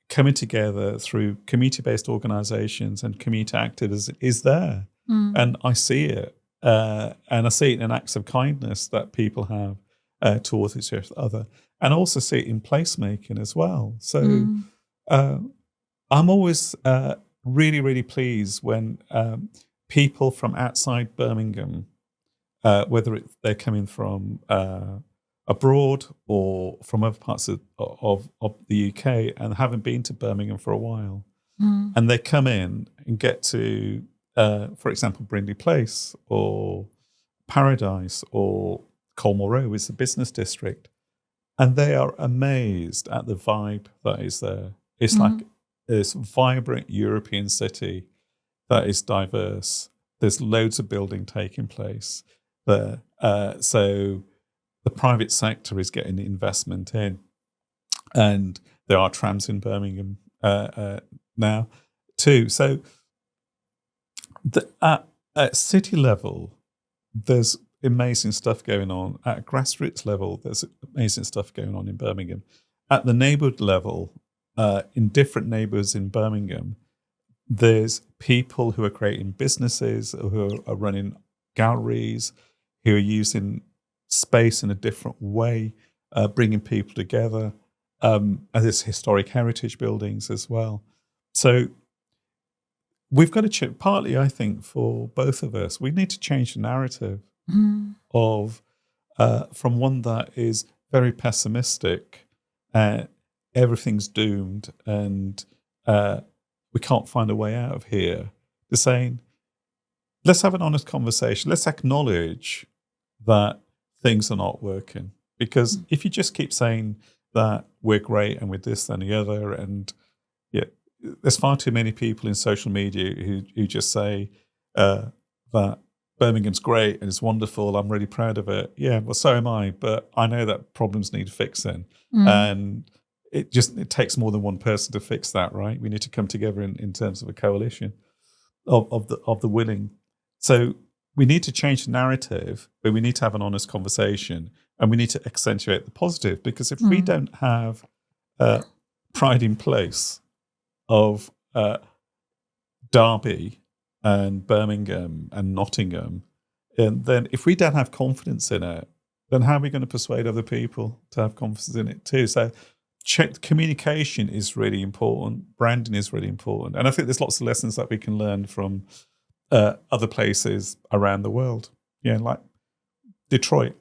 coming together through community-based organisations and community activities, is there. And I see it. And I see it in acts of kindness that people have towards each other. And I also see it in placemaking as well. So I'm always really, really pleased when people from outside Birmingham, whether they're coming from abroad or from other parts of the UK and haven't been to Birmingham for a while, and they come in and get to, for example, Brindley Place or Paradise or Colmore Row is the business district, and they are amazed at the vibe that is there. It's like this vibrant European city that is diverse, There's loads of building taking place there. So the private sector is getting investment in, and there are trams in Birmingham now too. So at city level, there's amazing stuff going on. At grassroots level, there's amazing stuff going on in Birmingham. At the neighbourhood level, in different neighbourhoods in Birmingham, there's people who are creating businesses, who are running galleries, who are using space in a different way, bringing people together. And there's historic heritage buildings as well. So we've got to partly, I think, for both of us, we need to change the narrative of from one that is very pessimistic, everything's doomed, and we can't find a way out of here, to saying, let's have an honest conversation. Let's acknowledge that things are not working. Because if you just keep saying that we're great and we're this and the other, and there's far too many people in social media who just say that Birmingham's great and it's wonderful, I'm really proud of it. Yeah, well, so am I, but I know that problems need fixing. And it takes more than one person to fix that, right? We need to come together in terms of a coalition of the willing. So we need to change the narrative, but we need to have an honest conversation, and we need to accentuate the positive, because if we don't have pride in place of Derby and Birmingham and Nottingham, and then if we don't have confidence in it, then how are we going to persuade other people to have confidence in it too? So communication is really important. Branding is really important. And I think there's lots of lessons that we can learn from other places around the world. Yeah, like Detroit,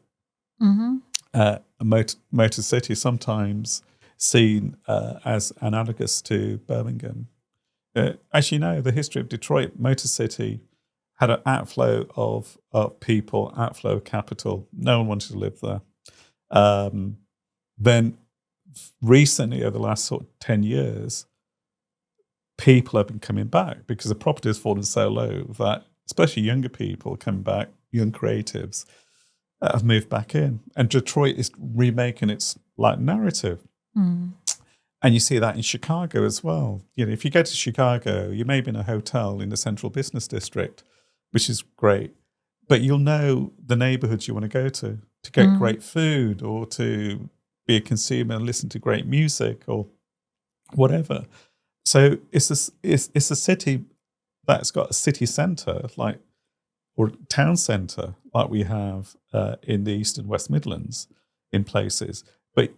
a motor city, sometimes seen as analogous to Birmingham. As you know, the history of Detroit, Motor City, had an outflow of people, outflow of capital. No one wanted to live there. Then recently, over the last sort of 10 years, people have been coming back because the property has fallen so low that especially younger people coming back, young creatives, have moved back in. And Detroit is remaking its narrative. And you see that in Chicago as well. If you go to Chicago, you may be in a hotel in the central business district, which is great, but you'll know the neighborhoods you want to go to get great food, or to be a consumer and listen to great music or whatever. So it's a city that's got a city centre, or town centre, like we have in the East and West Midlands in places, but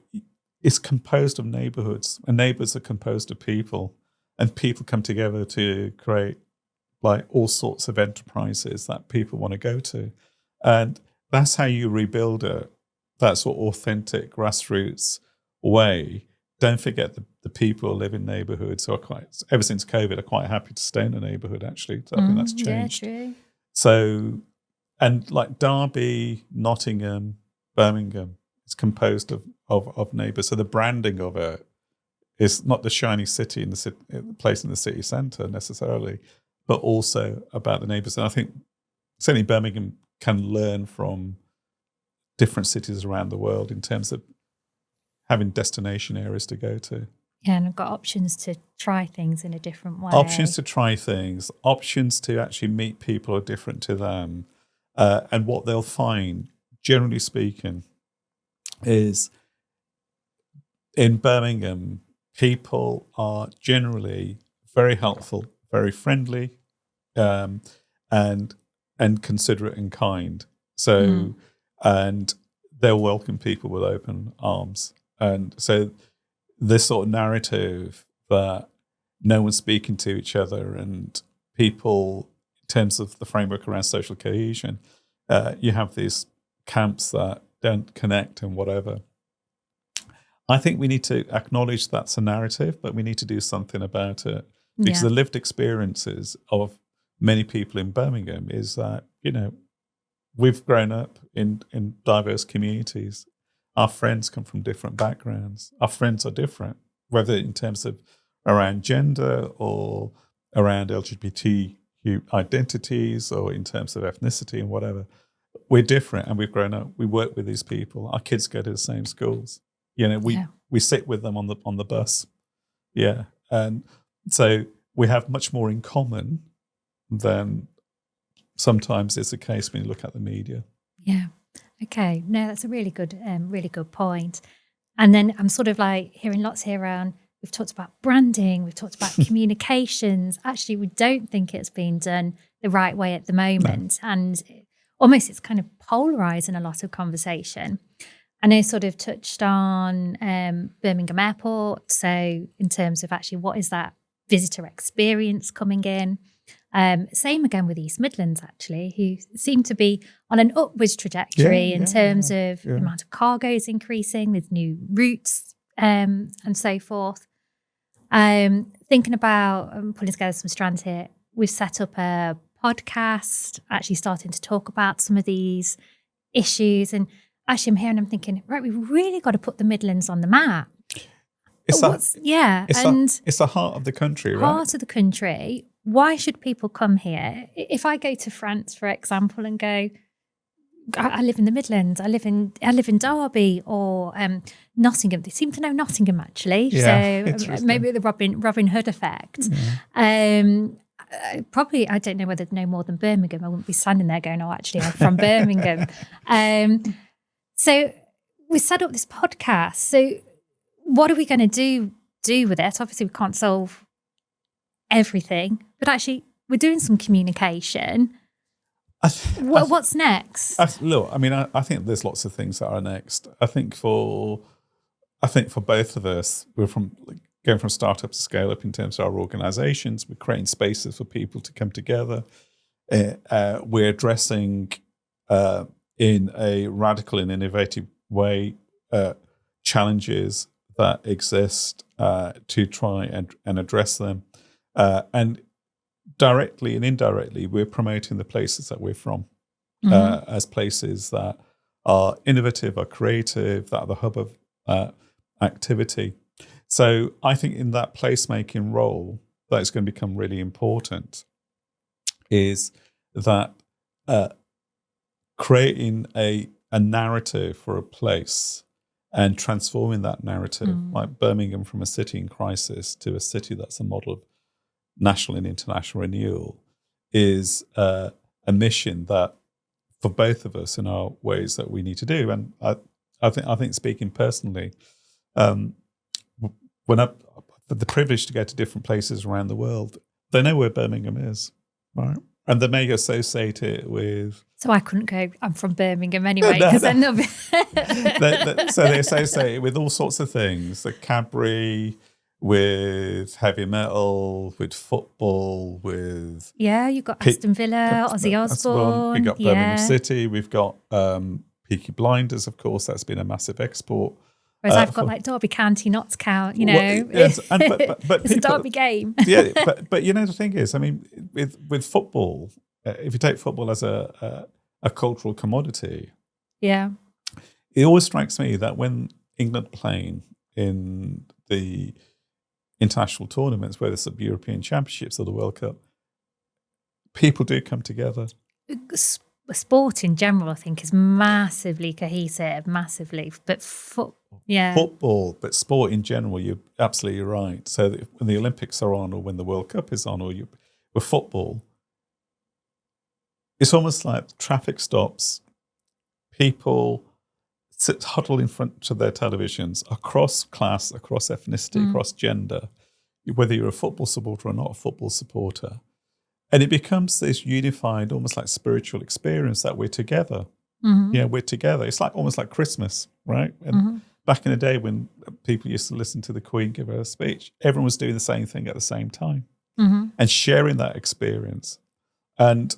it's composed of neighbourhoods, and neighbours are composed of people, and people come together to create all sorts of enterprises that people want to go to. And that's how you rebuild it. That sort of authentic grassroots way. Don't forget the people who live in neighbourhoods who are ever since COVID, are quite happy to stay in a neighbourhood, actually. So I think that's changed. Yeah, true. So, and like Derby, Nottingham, Birmingham, it's composed of neighbours. So the branding of it is not the shiny city in the place in the city centre necessarily, but also about the neighbours. And I think certainly Birmingham can learn from different cities around the world in terms of having destination areas to go to. Yeah, and I've got options to try things in a different way. Options to try things, options to actually meet people who are different to them. And what they'll find, generally speaking, is in Birmingham, people are generally very helpful, very friendly, and considerate and kind. So, and they'll welcome people with open arms. And so this sort of narrative that no one's speaking to each other, and people, in terms of the framework around social cohesion, you have these camps that don't connect and whatever. I think we need to acknowledge that's a narrative, but we need to do something about it, because the lived experiences of many people in Birmingham is that, we've grown up in diverse communities. Our friends come from different backgrounds. Our friends are different, whether in terms of around gender or around LGBTQ identities or in terms of ethnicity and whatever. We're different, and we've grown up. We work with these people. Our kids go to the same schools. We sit with them on the bus. Yeah, and so we have much more in common than sometimes is the case when you look at the media. Yeah. Okay. No, that's a really good point. And then I'm sort of like hearing lots here around. We've talked about branding. We've talked about communications. Actually, we don't think it's being done the right way at the moment, and almost it's kind of polarizing a lot of conversation. I know sort of touched on Birmingham Airport. So in terms of actually what is that visitor experience coming in? Same again with East Midlands, actually, who seem to be on an upwards trajectory in terms of the amount of cargoes increasing, with new routes and so forth. Thinking about pulling together some strands here, we've set up a podcast, actually starting to talk about some of these issues. And actually, I'm here and I'm thinking, right, we've really got to put the Midlands on the map. It's the heart of the country, right? Heart of the country. Why should people come here? If I go to France, for example, and go, I live in the Midlands, I live in Derby or Nottingham. They seem to know Nottingham, actually. Yeah, so maybe the Robin Hood effect. Probably, I don't know whether they know more than Birmingham. I wouldn't be standing there going, oh, actually, I'm from Birmingham. So we set up this podcast. So what are we going to do with it? Obviously, we can't solve everything, but actually, we're doing some communication. What's next? Look, I mean, I think there's lots of things that are next. I think for both of us, we're going from startup to scale up in terms of our organizations. We're creating spaces for people to come together. We're addressing in a radical and innovative way challenges that exist to try and address them. And directly and indirectly, we're promoting the places that we're from as places that are innovative, are creative, that are the hub of activity. So I think in that placemaking role, that's going to become really important, is that creating a narrative for a place and transforming that narrative, like Birmingham from a city in crisis to a city that's a model of national and international renewal, is a mission that for both of us in our ways that we need to do. And I think speaking personally, when I've had the privilege to go to different places around the world, they know where Birmingham is, right? And they may associate it with... So I couldn't go, I'm from Birmingham anyway, because I love it. So they associate it with all sorts of things, the Cadbury, with heavy metal, with football, with... Yeah, you've got Aston Villa, Ozzy Osbourne. We've got Birmingham City, we've got Peaky Blinders, of course, that's been a massive export. Whereas I've got like Derby County, Notts County, but it's a Derby game. Yeah, but the thing is, I mean, with football, if you take football as a cultural commodity, it always strikes me that when England playing in the international tournaments, whether it's the European Championships or the World Cup, people do come together. Sport in general, I think, is massively cohesive, but football, but sport in general, you're absolutely right. So when the Olympics are on, or when the World Cup is on, or with football, it's almost like traffic stops. People huddle in front of their televisions across class, across ethnicity, across gender, whether you're a football supporter or not a football supporter. And it becomes this unified, almost like spiritual experience that we're together. Yeah, we're together. It's like almost like Christmas, right? And back in the day when people used to listen to the Queen give her speech, everyone was doing the same thing at the same time and sharing that experience. And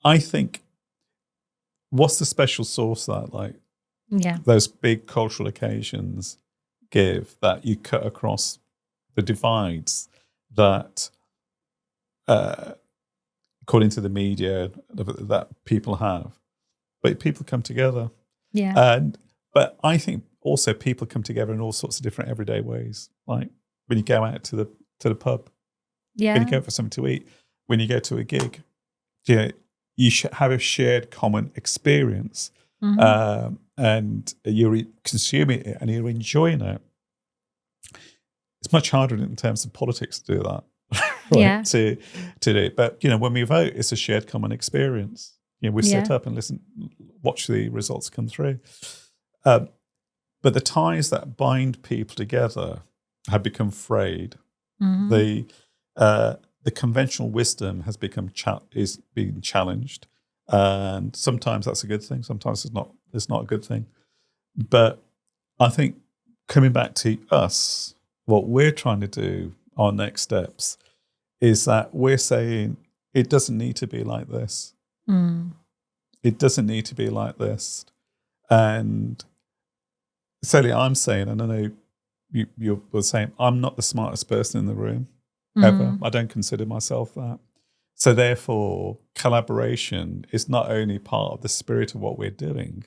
I think, what's the special sauce that those big cultural occasions give, that you cut across the divides that according to the media that people have, but people come together. But I think also people come together in all sorts of different everyday ways. Like when you go out to the pub, when you go for something to eat, when you go to a gig, you should have a shared common experience, and you're consuming it and you're enjoying it. It's much harder in terms of politics to do that, right? To do it. But when we vote, it's a shared common experience. We sit up and listen, watch the results come through. But the ties that bind people together have become frayed. The conventional wisdom has become is being challenged, and sometimes that's a good thing. Sometimes it's not a good thing. But I think coming back to us, what we're trying to do, our next steps, is that we're saying it doesn't need to be like this. It doesn't need to be like this, and certainly I'm saying, and I know you were saying, I'm not the smartest person in the room. Ever. I don't consider myself that. So therefore, collaboration is not only part of the spirit of what we're doing.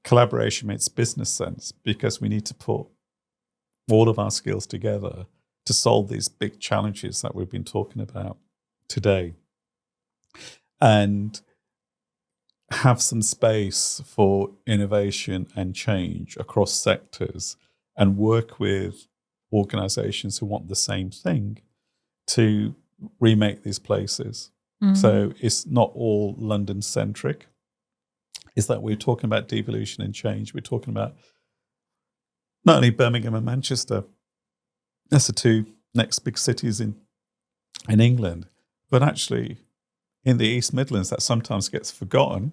Collaboration makes business sense because we need to put all of our skills together to solve these big challenges that we've been talking about today, and have some space for innovation and change across sectors, and work with organizations who want the same thing to remake these places. So it's not all London centric. It's that we're talking about devolution and change. We're talking about not only Birmingham and Manchester, that's the two next big cities in England, but actually in the East Midlands, that sometimes gets forgotten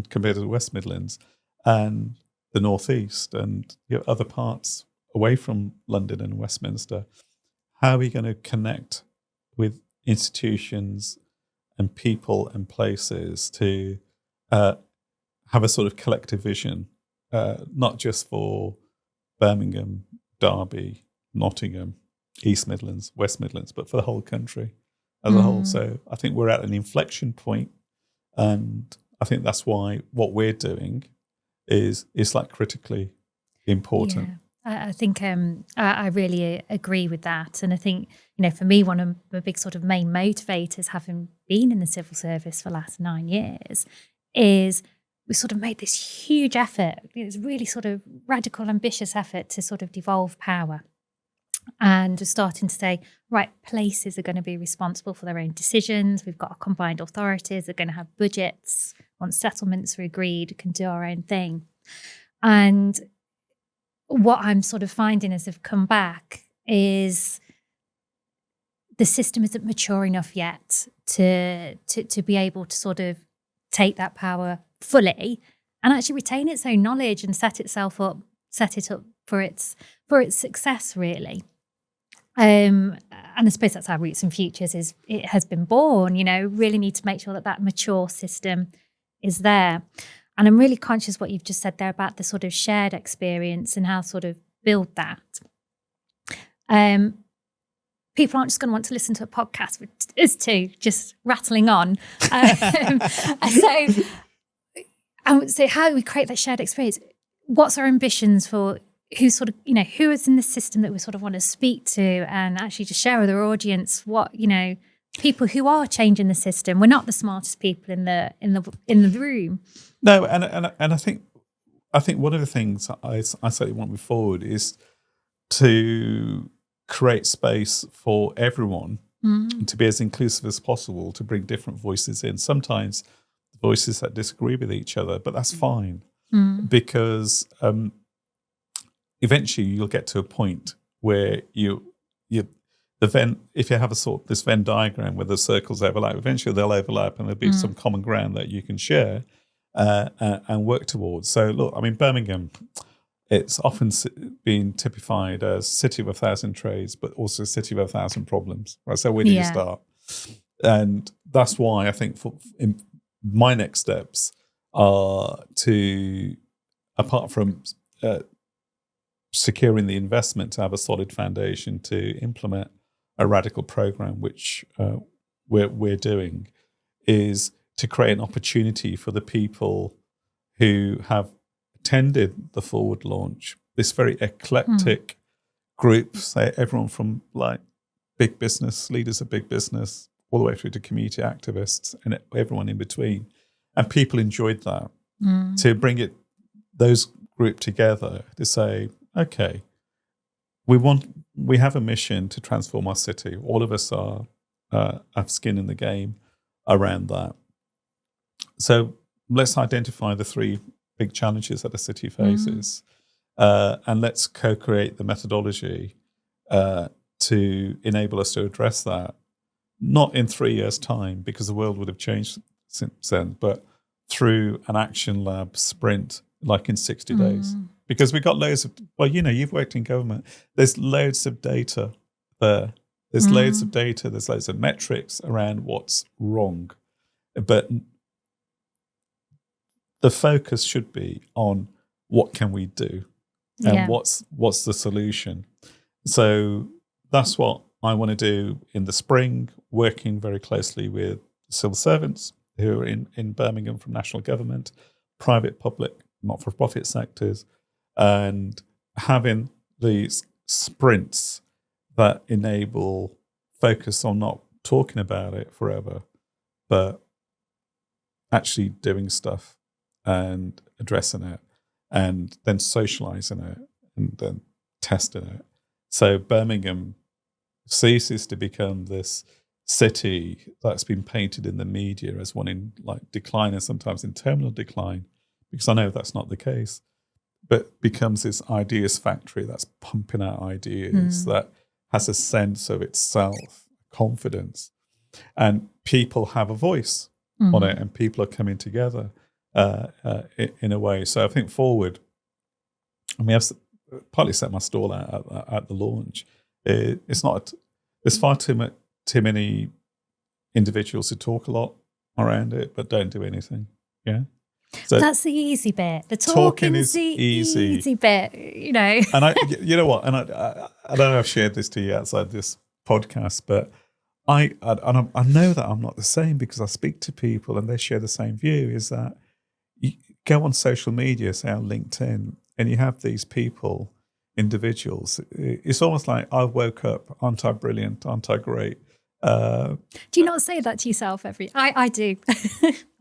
compared to the West Midlands and the North East and other parts away from London and Westminster. How are we going to connect with institutions and people and places to have a sort of collective vision, not just for Birmingham, Derby, Nottingham, East Midlands, West Midlands, but for the whole country as a whole. So I think we're at an inflection point, and I think that's why what we're doing is like critically important. Yeah. I think I really agree with that. And I think, for me, one of the big sort of main motivators, having been in the civil service for the last 9 years, is we sort of made this huge effort, this really sort of radical, ambitious effort to sort of devolve power. And we're starting to say, right, places are going to be responsible for their own decisions. We've got our combined authorities, they're going to have budgets. Once settlements are agreed, we can do our own thing. And what I'm sort of finding as I've come back is the system isn't mature enough yet to be able to sort of take that power fully and actually retain its own knowledge and set it up for its success, really. And I suppose that's how Roots and Futures it has been born. Really need to make sure that mature system is there. And I'm really conscious what you've just said there about the sort of shared experience and how sort of build that. People aren't just going to want to listen to a podcast with us two just rattling on. So I would say, how do we create that shared experience? What's our ambitions for who is in the system that we sort of want to speak to and actually just share with our audience what, people who are changing the system. We're not the smartest people in the room. No, and I think one of the things I certainly want to move forward is to create space for everyone and to be as inclusive as possible, to bring different voices in. Sometimes voices that disagree with each other, but that's fine because eventually you'll get to a point where if you have this Venn diagram where the circles overlap, eventually they'll overlap and there'll be some common ground that you can share and work towards. So look, I mean, Birmingham, it's often been typified as city of 1,000 trades, but also city of 1,000 problems. Right? So where do you start? And that's why I think in my next steps are to, apart from securing the investment to have a solid foundation to implement a radical program, which we're doing, is to create an opportunity for the people who have attended the Forward launch, this very eclectic group, say everyone from like big business, leaders of big business, all the way through to community activists and everyone in between. And people enjoyed that. To bring those group together to say, okay, we have a mission to transform our city. All of us have skin in the game around that. So let's identify the 3 big challenges that the city faces, and let's co-create the methodology to enable us to address that. Not in 3 years' time, because the world would have changed since then, but through an action lab sprint, like in 60 days. Because we've got loads of, you've worked in government. There's loads of data there. There's loads of data. There's loads of metrics around what's wrong. But the focus should be on what can we do and what's the solution. So that's what I want to do in the spring, working very closely with civil servants who are in Birmingham from national government, private, public, not-for-profit sectors, and having these sprints that enable focus on not talking about it forever, but actually doing stuff and addressing it and then socializing it and then testing it. So Birmingham ceases to become this city that's been painted in the media as one in decline and sometimes in terminal decline, because I know that's not the case, but becomes this ideas factory that's pumping out ideas, that has a sense of itself, confidence, and people have a voice on it, and people are coming together in a way. So I think forward, I've partly set my stall out at the launch. It's not. There's far too many individuals who talk a lot around it, but don't do anything. Yeah. So that's the easy bit. The talking is the easy bit, And you know what? And I don't know if I've shared this to you outside this podcast, but I know that I'm not the same, because I speak to people and they share the same view, is that you go on social media, say on LinkedIn, and you have these people, individuals. It's almost like, I woke up, aren't I brilliant, aren't I great? Do you not say that to yourself I do.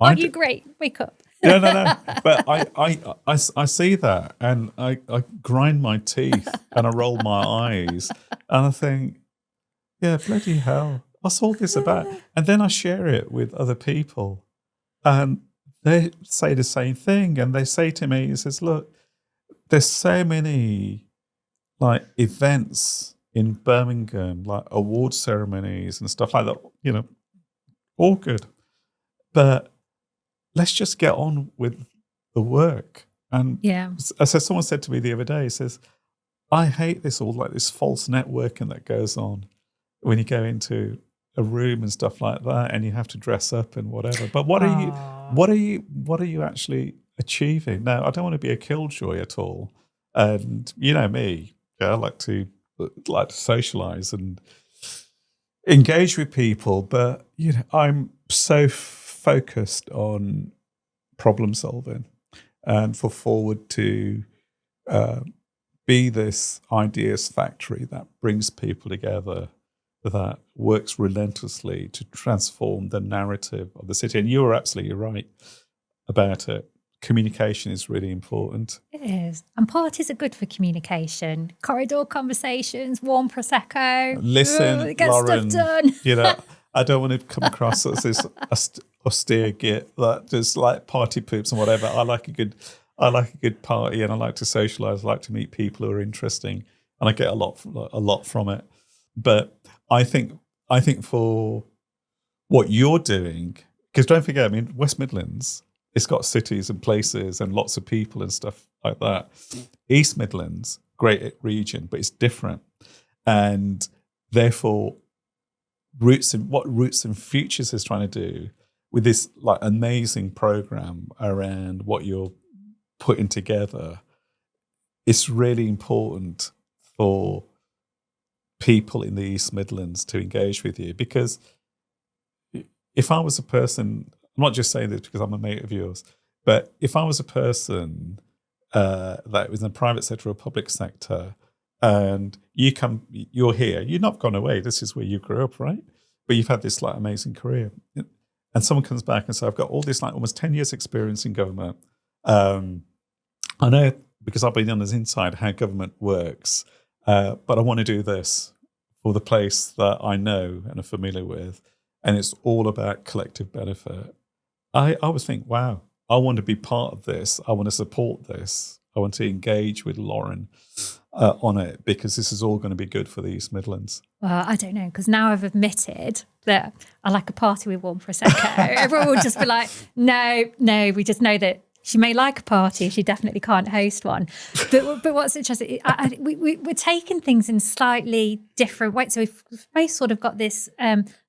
Aren't you great? Wake up. No. But I see that, and I grind my teeth and I roll my eyes, and I think, yeah, bloody hell, what's all this about? And then I share it with other people, and they say the same thing. And they say to me, he says, look, there's so many events in Birmingham, like award ceremonies and stuff like that, all good. But let's just get on with the work. And as someone said to me the other day, he says, I hate this this false networking that goes on when you go into a room and stuff like that, and you have to dress up and whatever. But what are you actually achieving? Now, I don't want to be a killjoy at all. And you know me, I like to socialize and engage with people, but I'm so focused on problem solving, and for Forward to be this ideas factory that brings people together, that works relentlessly to transform the narrative of the city. And you are absolutely right about it. Communication is really important. It is. And parties are good for communication. Corridor conversations, warm Prosecco. Listen, get Lauren, stuff done. I don't want to come across as this austere git that just party poops and whatever. I like a good party, and I like to socialize. I like to meet people who are interesting, and I get a lot from it. But I think for what you're doing, because don't forget, West Midlands, it's got cities and places and lots of people and stuff like that. East Midlands, great region, but it's different. And therefore, Roots and Futures is trying to do with this amazing program around what you're putting together, it's really important for people in the East Midlands to engage with you. Because if I was a person, I'm not just saying this because I'm a mate of yours, but if I was a person that was in the private sector or public sector, and you're here, you've not gone away, this is where you grew up, right? but you've had this like amazing career. And someone comes back and says, I've got all this like almost 10 years experience in government. I know because I've been on the inside how government works, but I want to do this for the place that I know and are familiar with. And it's all about collective benefit. I always think, wow, I want to be part of this. I want to support this. I want to engage with Lauren on it because this is all going to be good for the East Midlands. Well, I don't know, because now I've admitted that I like a party with one Prosecco. Everyone will just be like, no, we just know that she may like a party, she definitely can't host one. But what's interesting, we're taking things in slightly different ways. So we've both sort of got this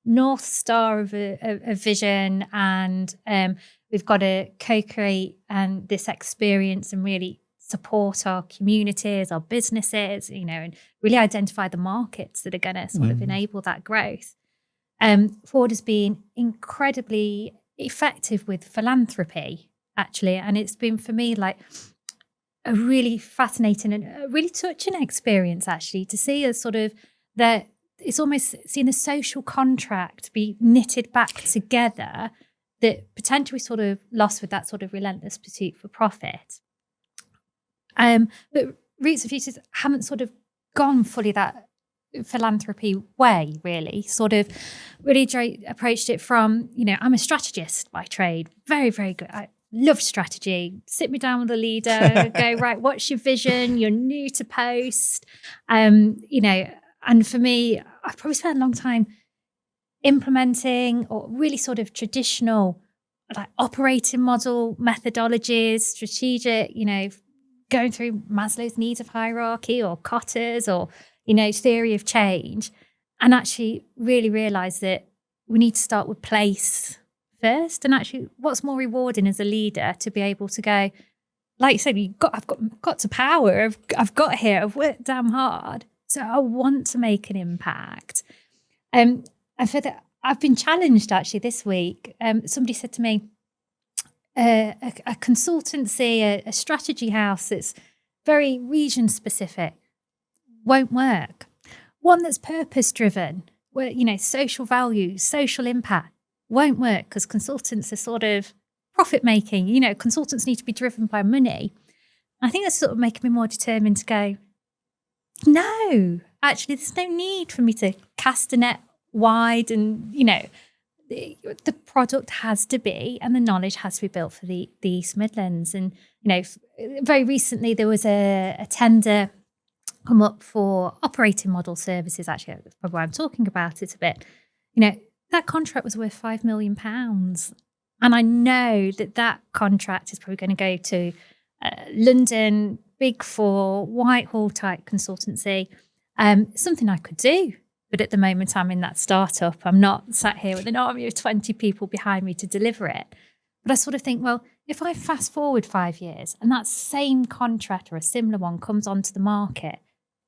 North Star of a vision, and we've got to co-create and this experience and really support our communities, our businesses, and really identify the markets that are going to sort of enable that growth. Ford has been incredibly effective with philanthropy, actually. And it's been, for me, like a really fascinating and a really touching experience, actually, to see a sort of that it's almost seen a social contract be knitted back together that potentially sort of lost with that sort of relentless pursuit for profit. But Roots of Futures haven't sort of gone fully that philanthropy way, really. Sort of really approached it from, I'm a strategist by trade, very, very good. I love strategy. Sit me down with a leader, go, right, what's your vision? You're new to post. And for me, I've probably spent a long time implementing or really sort of traditional like operating model methodologies, strategic, going through Maslow's needs of hierarchy or Kotter's or, theory of change, and actually really realize that we need to start with place first. And actually what's more rewarding as a leader to be able to go, like you said, I've got to power. I've got here. I've worked damn hard. So I want to make an impact. And for that, I've been challenged actually this week. Somebody said to me, a consultancy, a strategy house that's very region specific won't work. One that's purpose driven, where social values, social impact won't work because consultants are sort of profit making. Consultants need to be driven by money. I think that's sort of making me more determined to go, no, actually, there's no need for me to cast a net wide, and the product has to be, and the knowledge has to be built for the East Midlands. And very recently there was a tender come up for operating model services. Actually, that's probably why I'm talking about it a bit. That contract was worth £5 million, and I know that contract is probably going to go to London, Big Four, Whitehall type consultancy. Something I could do. But at the moment, I'm in that startup. I'm not sat here with an army of 20 people behind me to deliver it. But I sort of think, well, if I fast forward 5 years and that same contract or a similar one comes onto the market,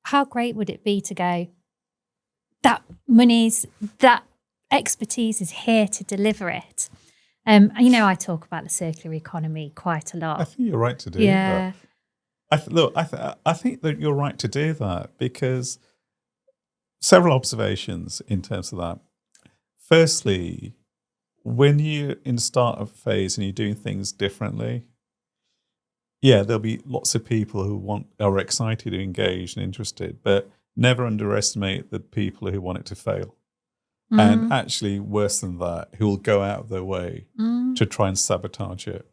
how great would it be to go, that expertise is here to deliver it. I talk about the circular economy quite a lot. I think you're right to do that. I think that you're right to do that because several observations in terms of that. Firstly, when you're in the startup phase and you're doing things differently, there'll be lots of people who are excited, to engage and interested, but never underestimate the people who want it to fail. And actually, worse than that, who will go out of their way to try and sabotage it.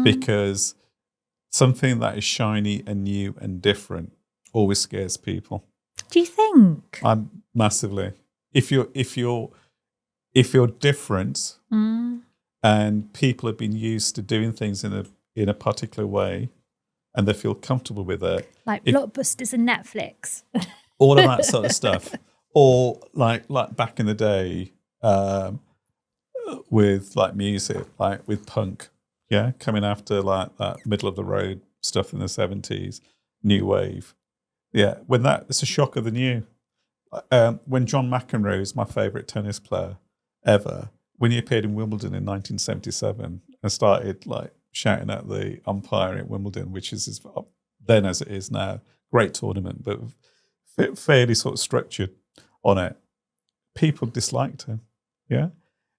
Because something that is shiny and new and different always scares people. Do you think? I'm massively. If you're different and people have been used to doing things in a particular way and they feel comfortable with it, like blockbusters and Netflix, all of that sort of stuff, or like back in the day with like music, like with punk, coming after like that middle of the road stuff in the 70s, new wave. Yeah, it's a shock of the new. When John McEnroe is my favourite tennis player ever, when he appeared in Wimbledon in 1977 and started like shouting at the umpire at Wimbledon, which is then as it is now, great tournament, but fairly sort of structured on it, people disliked him. Yeah.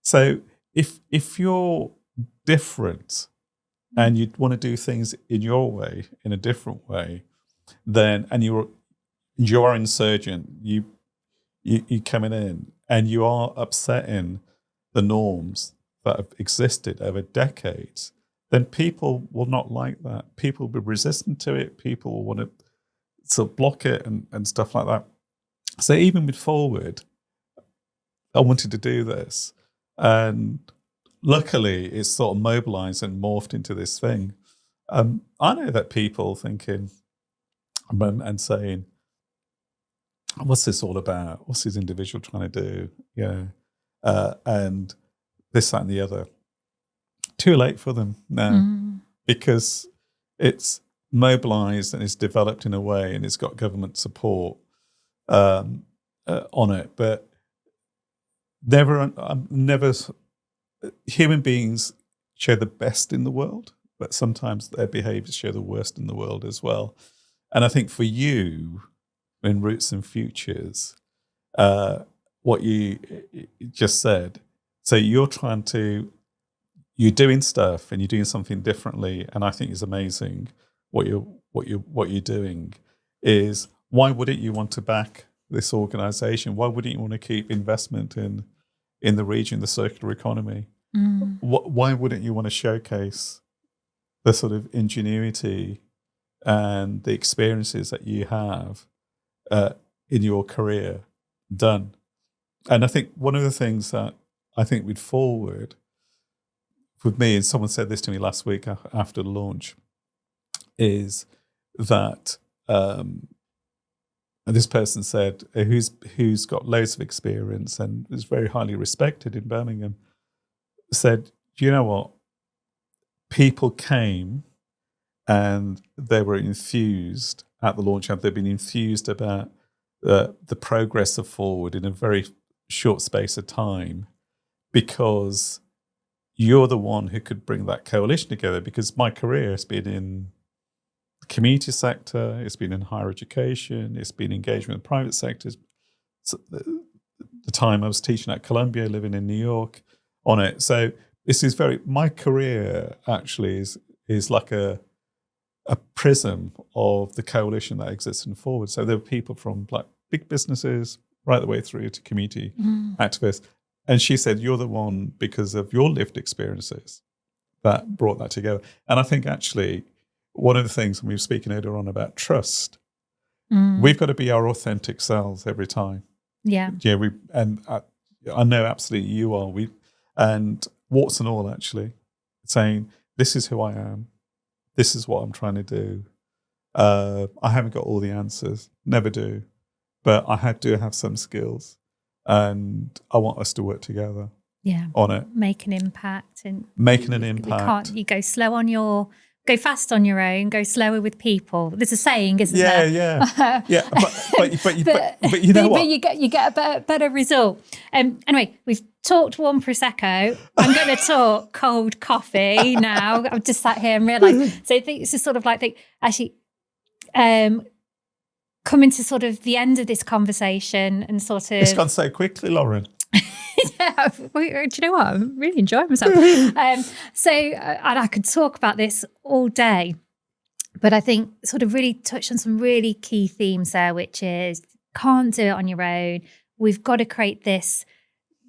So if you're different and you want to do things in your way, in a different way, then and you are insurgent, you coming in and you are upsetting the norms that have existed over decades, then people will not like that. People will be resistant to it. People will want to sort of block it and stuff like that. So even with Forward, I wanted to do this. And luckily, it's sort of mobilized and morphed into this thing. I know that people thinking and saying, what's this all about? What's this individual trying to do? Yeah. And this, that, and the other. Too late for them now because it's mobilized and it's developed in a way and it's got government support on it. But never, human beings show the best in the world, but sometimes their behaviors show the worst in the world as well. And I think for you, in Roots and Futures, what you just said, so you're doing stuff and you're doing something differently, and I think is amazing. What you're doing is, why wouldn't you want to back this organization? Why wouldn't you want to keep investment in the region, the circular economy? Why wouldn't you want to showcase the sort of ingenuity and the experiences that you have in your career done? And I think one of the things that I think with Forward, with me, and someone said this to me last week after the launch, is that this person said, who's got loads of experience and is very highly respected in Birmingham, said, do you know what? People came and they were enthused at the launch, and they've been enthused about the progress of Forward in a very short space of time, because you're the one who could bring that coalition together. Because my career has been in the community sector, it's been in higher education, it's been engagement in the private sector. So the time I was teaching at Columbia, living in New York, on it. So this is my career actually is like a prism of the coalition that exists in Forward. So there were people from like big businesses right the way through to community activists. And she said, you're the one, because of your lived experiences, that brought that together. And I think actually one of the things, when we were speaking earlier on about trust, we've got to be our authentic selves every time. Yeah. Yeah. I know absolutely you are. And warts and all, actually, saying, this is who I am. This is what I'm trying to do. I haven't got all the answers, never do, but I do have some skills, and I want us to work together. Yeah, on it, make an impact, and making an impact. You go fast on your own, go slower with people. There's a saying, isn't there? Yeah. But you know what? But you get a better result. Anyway, we've talked warm prosecco. I'm going to talk cold coffee now. I've just sat here and realised. So I think it's just sort of like actually coming to sort of the end of this conversation and sort of. It's gone so quickly, Lauren. Yeah, do you know what? I'm really enjoying myself. And I could talk about this all day, but I think sort of really touched on some really key themes there, which is can't do it on your own. We've got to create this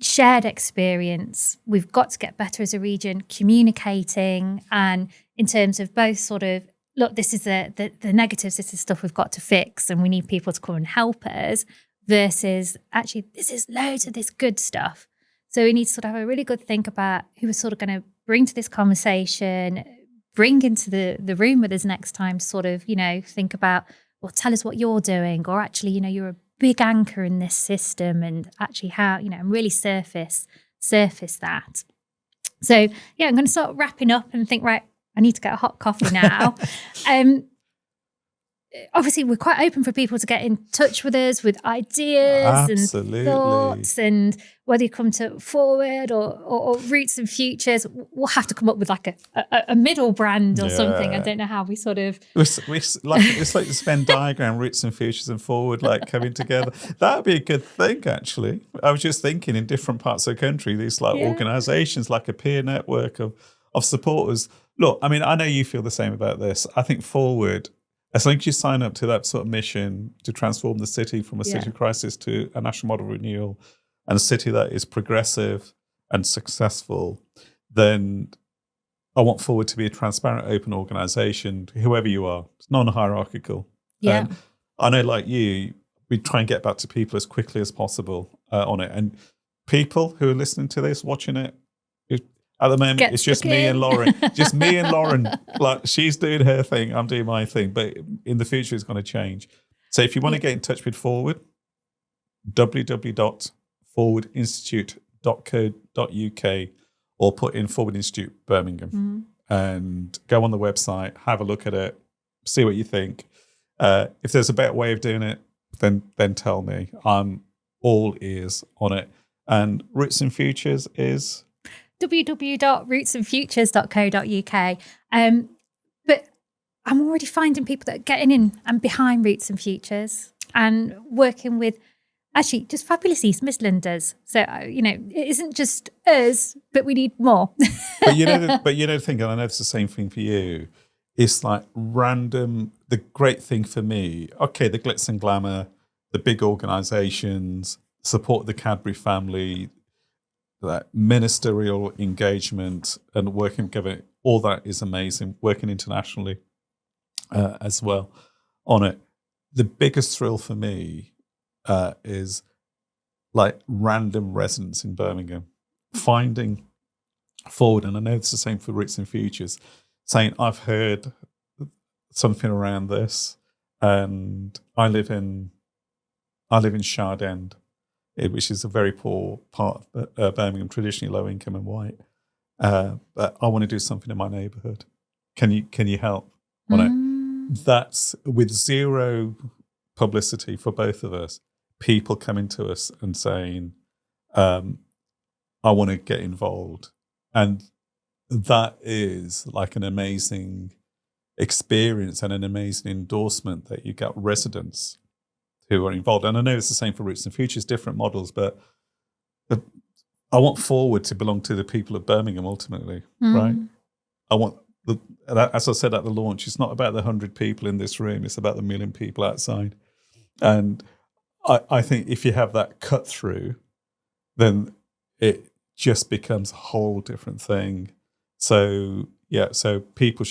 shared experience. We've got to get better as a region, communicating, and in terms of both sort of, look, this is the negatives, this is stuff we've got to fix, and we need people to come and help us, versus actually, this is loads of this good stuff. So we need to sort of have a really good think about who we're sort of going to bring to this conversation, bring into the room with us next time to sort of, think about, well, tell us what you're doing, or actually, you're a big anchor in this system, and actually how, and really surface that. So yeah, I'm going to start wrapping up and think, right, I need to get a hot coffee now. obviously we're quite open for people to get in touch with us with ideas Absolutely. and thoughts, and whether you come to Forward or Roots and Futures, we'll have to come up with like a middle brand or something. I don't know how we sort of... It's like this Venn diagram, Roots and Futures and Forward, like coming together. That would be a good thing, actually. I was just thinking in different parts of the country, these like organisations, like a peer network of supporters. Look, I mean, I know you feel the same about this. I think Forward, as long as you sign up to that sort of mission to transform the city from a city of crisis to a national model renewal and a city that is progressive and successful, then I want Forward to be a transparent, open organisation, whoever you are. It's non-hierarchical. Yeah. And I know, like you, we try and get back to people as quickly as possible on it. And people who are listening to this, watching it, at the moment, it's just me and Lauren. Just me and Lauren. Like, she's doing her thing, I'm doing my thing. But in the future, it's going to change. So if you want to get in touch with Forward, www.forwardinstitute.co.uk, or put in Forward Institute Birmingham and go on the website, have a look at it, see what you think. If there's a better way of doing it, then tell me. I'm all ears on it. And Roots and Futures is www.rootsandfutures.co.uk. But I'm already finding people that are getting in and behind Roots and Futures and working with actually just fabulous East Midlanders. So, it isn't just us, but we need more. but you know the thing, and I know it's the same thing for you, it's like random. The great thing for me, okay, the glitz and glamour, the big organisations, support the Cadbury family, that ministerial engagement and working together, all that is amazing. Working internationally as well on it. The biggest thrill for me is like random residents in Birmingham finding Forward, and I know it's the same for Roots and Futures, saying, I've heard something around this, and I live in Shard End, which is a very poor part of Birmingham, traditionally low income and white. But I want to do something in my neighbourhood. Can you help on it? That's with zero publicity for both of us. People coming to us and saying, I want to get involved. And that is like an amazing experience and an amazing endorsement that you get residents who are involved. And I know it's the same for Roots and Futures, different models, but I want Forward to belong to the people of Birmingham ultimately, right? I want, as I said at the launch, it's not about the 100 people in this room, it's about the 1 million people outside. And I think if you have that cut through, then it just becomes a whole different thing. So, so people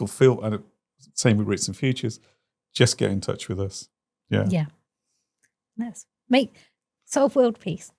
feel, and same with Roots and Futures, just get in touch with us. Yeah. Yeah. Let's solve world peace.